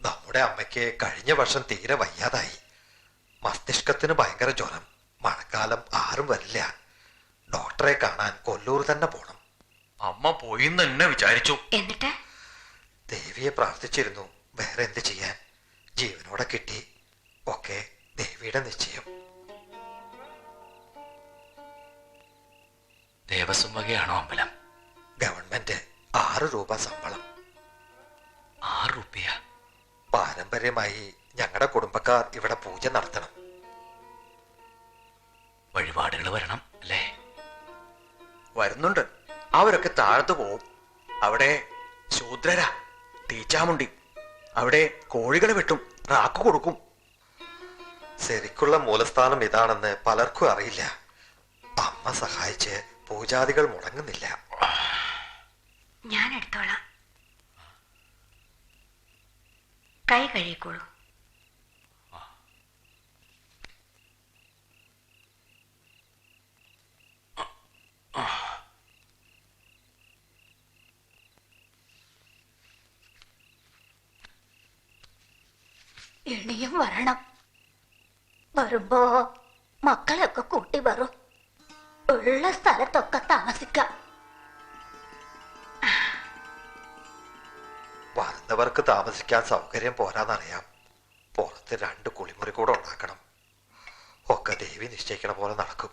നമ്മുടെ അമ്മയ്ക്ക് കഴിഞ്ഞ വർഷം തീരെ വയ്യാതായി. മസ്തിഷ്കത്തിന് ഭയങ്കര ജ്വരം. മഴക്കാലം ആരും വരില്ല. ഡോക്ടറെ കാണാൻ കൊല്ലൂർ തന്നെ പോണം. അമ്മ പോയിന്ന് തന്നെ വിചാരിച്ചു. എന്നിട്ട് ദേവിയെ പ്രാർത്ഥിച്ചിരുന്നു. വേറെ എന്ത് ചെയ്യാൻ? ജീവനോടെ കിട്ടി. ഒക്കെ ദേവിയുടെ നിശ്ചയം. ദേവസ്വം വകയാണോ അമ്പലം? ഗവൺമെന്റ് 6 രൂപ ശമ്പളം. 6 രൂപ? പാരമ്പര്യമായി ഞങ്ങളുടെ കുടുംബക്കാർ ഇവിടെ പൂജ നടത്തണം. വഴിപാടുകൾ വരണം അല്ലേ? വരുന്നുണ്ട്. അവരൊക്കെ താഴത്ത് പോവും. അവിടെ ശൂദ്രരാ, തീച്ചാമുണ്ടി. അവിടെ കോഴികളെ വെട്ടും, റാക്ക് കൊടുക്കും. ശരിക്കുള്ള മൂലസ്ഥാനം ഇതാണെന്ന് പലർക്കും അറിയില്ല. അമ്മ സഹായിച്ച് പൂജാദികൾ മുടങ്ങുന്നില്ല. ഞാൻ എടുത്തോളാം. കൈ കഴുകിക്കോളൂ. ഇനിയും വരണം. വരുമ്പോ മക്കളെയൊക്കെ കൂട്ടി വരും. ഉള്ള സ്ഥലത്തൊക്കെ താമസിക്കാം. വരുന്നവർക്ക് താമസിക്കാൻ സൗകര്യം പോരാന്നറിയാം. പുറത്ത് 2 കുളിമുറി കൂടെ ഉണ്ടാക്കണം. ഒക്കെ ദേവി നിശ്ചയിക്കണ പോലെ നടക്കും.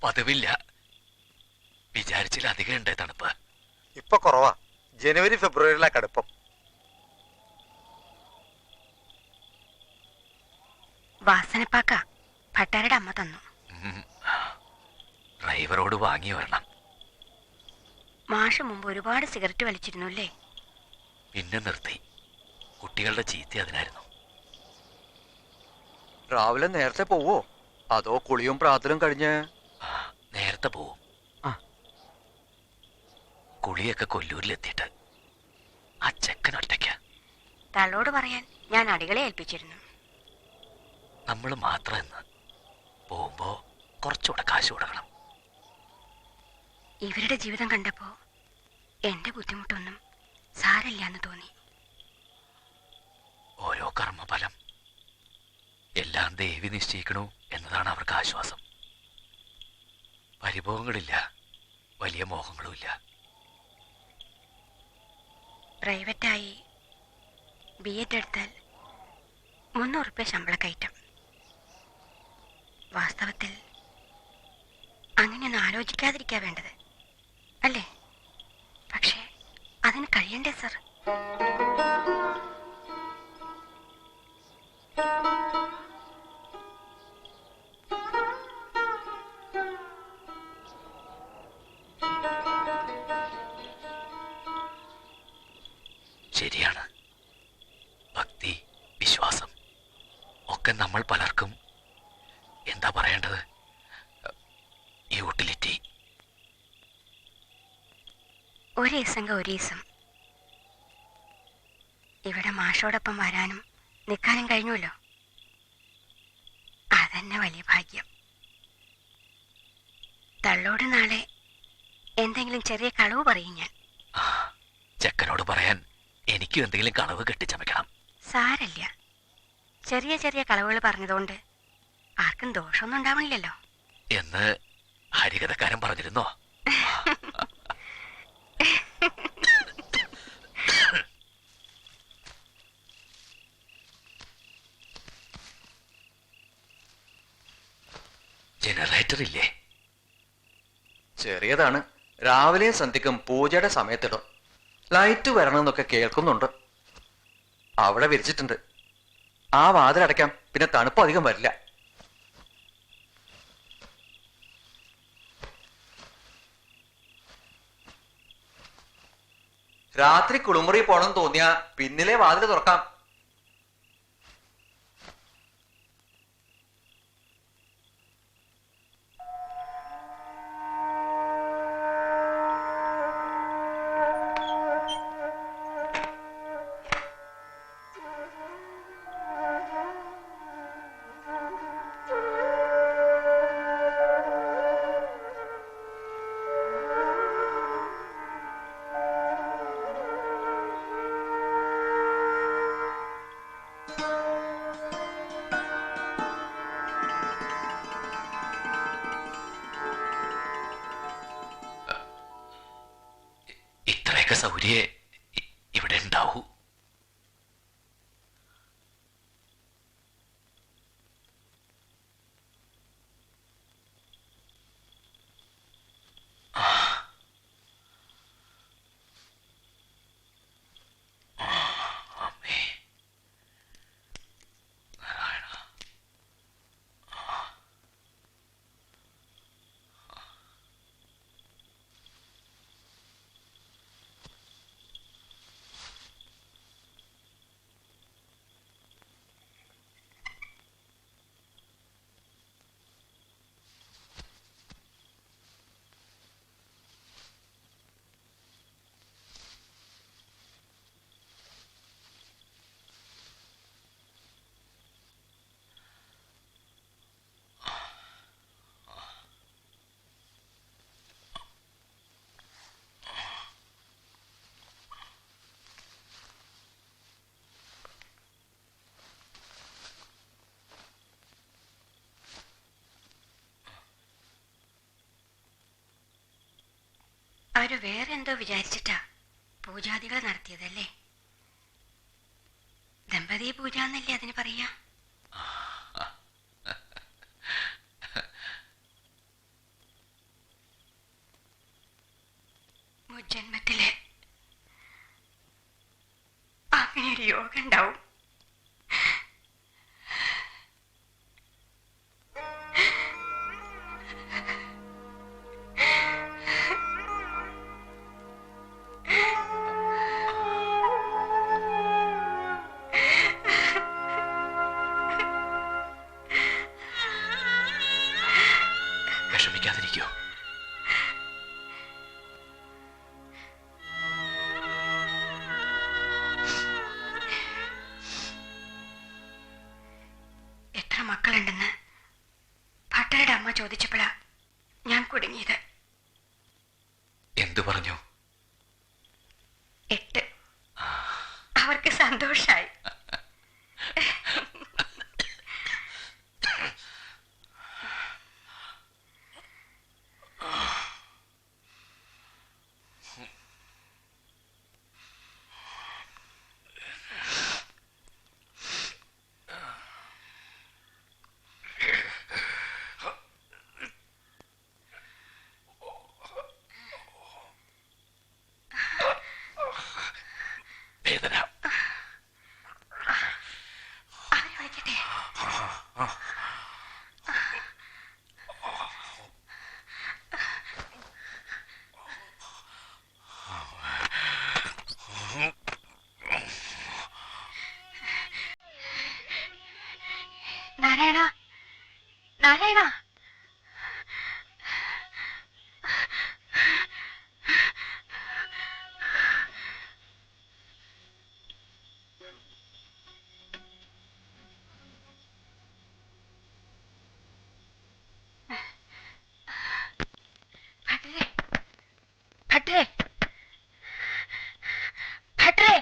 പതിവില്ല, വിചാരിച്ചിലധികം ഉണ്ട് തണുപ്പ്. ഇപ്പൊ കുറവാ. ജനുവരി ഫെബ്രുവരിയിലാ കടുപ്പം. വാസനപ്പാക്ക ഭട്ടാരുടെ അമ്മ തന്നു. വാങ്ങി വരണം. മാഷ് മുമ്പ് ഒരുപാട് സിഗരറ്റ് വലിച്ചിരുന്നു അല്ലേ? പിന്നെ നിർത്തി. കുട്ടികളുടെ ചീത്ത അതിനായിരുന്നു. രാവിലെ നേരത്തെ പോവോ അതോ കുളിയും പ്രാർത്ഥനയും കഴിഞ്ഞ്? നേരത്തെ പോവും. കുളിയൊക്കെ കൊല്ലൂരിലെത്തിയിട്ട്. ആ ചെക്കൻ ഒറ്റയ്ക്ക. തള്ളോട് പറയാൻ ഞാൻ അടികളെ ഏൽപ്പിച്ചിരുന്നു. നമ്മൾ മാത്രം എന്ന് പോകുമ്പോ കുറച്ചുകൂടെ കാശ് കൊടുക്കണം. ഇവരുടെ ജീവിതം കണ്ടപ്പോ എന്റെ ബുദ്ധിമുട്ടൊന്നും സാരമില്ല എന്ന് തോന്നി. ഓരോ കർമ്മഫലം എല്ലാം ദേവി നിശ്ചയിക്കണു എന്നതാണ് അവർക്ക് ആശ്വാസം. പരിഭവങ്ങളില്ല, വലിയ മോഹങ്ങളുമില്ല. പ്രൈവറ്റായി BEd എടുത്താൽ 300 രൂപ ശമ്പള കയറ്റം. വാസ്തവത്തിൽ അങ്ങനെയൊന്നും ആലോചിക്കാതിരിക്കാ വേണ്ടത് അല്ലേ? പക്ഷേ അതിന് കഴിയണ്ടേ സർ? ശരിയാണ്. ഭക്തി, വിശ്വാസം ഒക്കെ നമ്മൾ പലർക്കും എന്താ പറയേണ്ടത്, യൂട്ടിലിറ്റി. ഒരീസം ഇവിടെ മാഷോടൊപ്പം വരാനും നിൽക്കാനും കഴിഞ്ഞുവല്ലോ. അതന്നെ വലിയ ഭാഗ്യം. തള്ളോട് നാളെ എന്തെങ്കിലും ചെറിയ കളവ് പറയും ഞാൻ. ചെക്കനോട് പറയാൻ എനിക്കും എന്തെങ്കിലും കളവ് കെട്ടിച്ചമയ്ക്കണം. സാരല്ല, ചെറിയ ചെറിയ കളവുകൾ പറഞ്ഞതുകൊണ്ട് ആർക്കും ദോഷമൊന്നും ഉണ്ടാവണില്ലല്ലോ എന്ന് ഹരികഥക്കാരൻ പറഞ്ഞിരുന്നോ? ജനറേറ്റർ ഇല്ലേ? ചെറിയതാണ്. രാവിലെ സന്ധ്യക്കും പൂജയുടെ സമയത്തിടും. ലൈറ്റ് വരണമെന്നൊക്കെ കേൾക്കുന്നുണ്ട്. അവിടെ വിരിച്ചിട്ടുണ്ട്. ആ വാതിലടയ്ക്കാം, പിന്നെ തണുപ്പ് അധികം വരില്ല. രാത്രി കുളിമുറി പോണം തോന്നിയാ പിന്നിലെ വാതിൽ തുറക്കാം. ഇത്രയൊക്കെ സൗകര്യ ഇവിടെ ഉണ്ടാവൂ. അവര് വേറെ എന്തോ വിചാരിച്ചിട്ടാ പൂജാദികൾ നടത്തിയതല്ലേ? ദമ്പതി പൂജ എന്നല്ലേ അതിന് പറയാ? മുജ്ജന്മത്തില് അങ്ങനെ ഒരു യോഗം ഉണ്ടാവും. കുട്ടികളുണ്ടെന്ന് ഭട്ടരുടെ അമ്മ ചോദിച്ചപ്പോഴാ ഞാൻ കുടുങ്ങിയത്. എന്തു പറഞ്ഞു? 8. അവർക്ക് സന്തോഷായി. വേദന. നാരായണ, നാരായണ, ഭട്ടരെ, ഭട്ടരെ,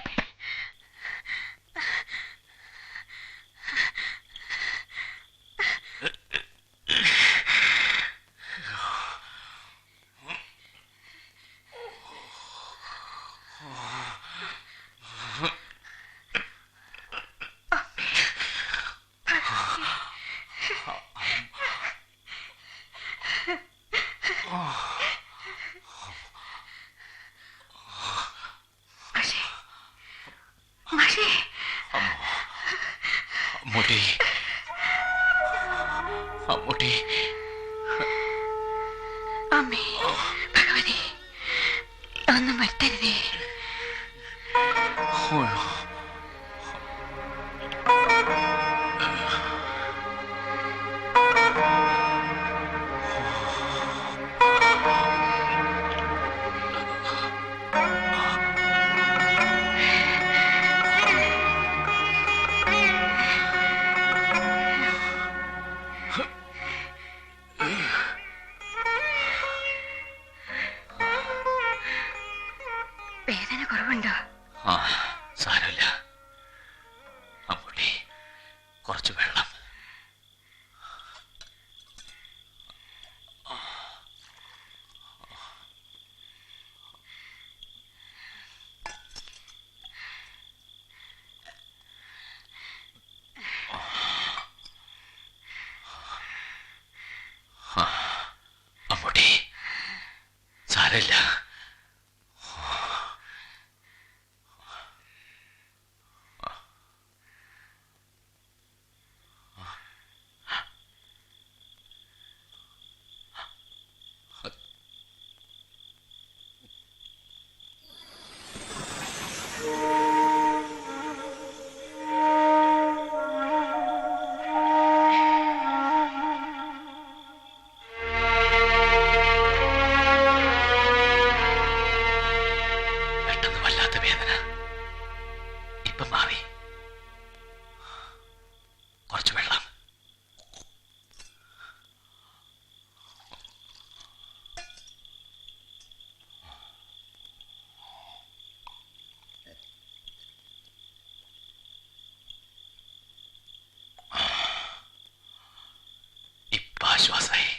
അമ്മൂട്ടി, അമ്മൂട്ടി. അമ്മേ ഭഗവതി, ഒന്നും വരുത്തരുതേ. വേദന കുറവുണ്ടോ? സാരമില്ല അമ്മൂട്ടി, കുറച്ച് വെള്ളം. അമ്മൂട്ടി, സാരമില്ല. പെട്ടെന്ന് വല്ലാത്ത വേദന. ഇപ്പം മാറി. കുറച്ച് വെള്ളം. ഇപ്പം ആശ്വാസമായി.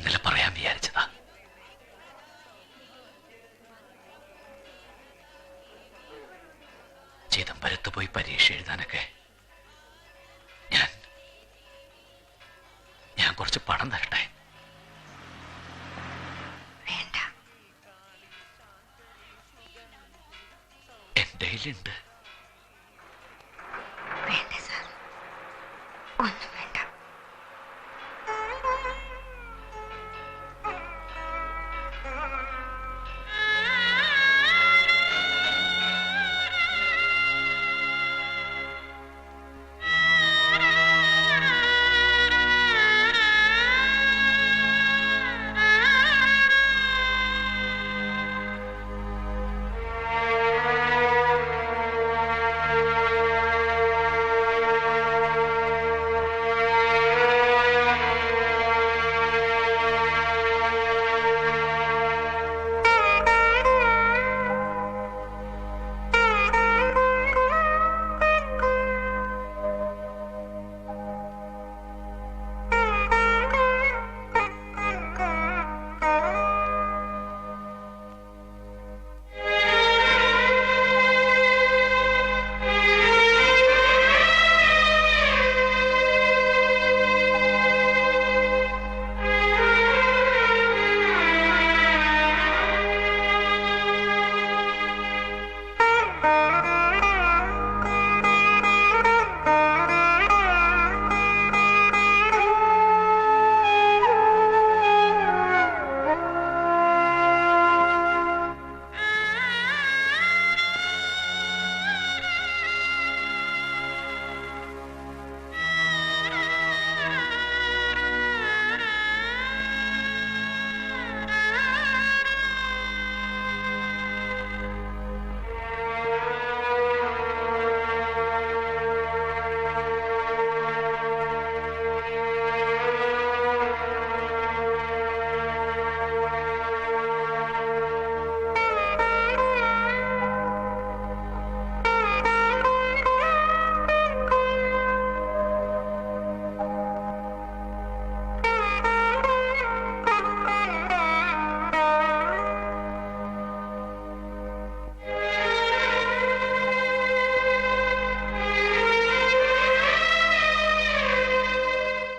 ഇന്നലെ പറയാൻ വിചാരിച്ചതാ. ചിദംബരത്ത് പോയി പരീക്ഷ എഴുതാനൊക്കെ ഞാൻ കുറച്ച് പണം തരട്ടെ? വേണ്ട. എന്റെ കയ്യിലുണ്ട്.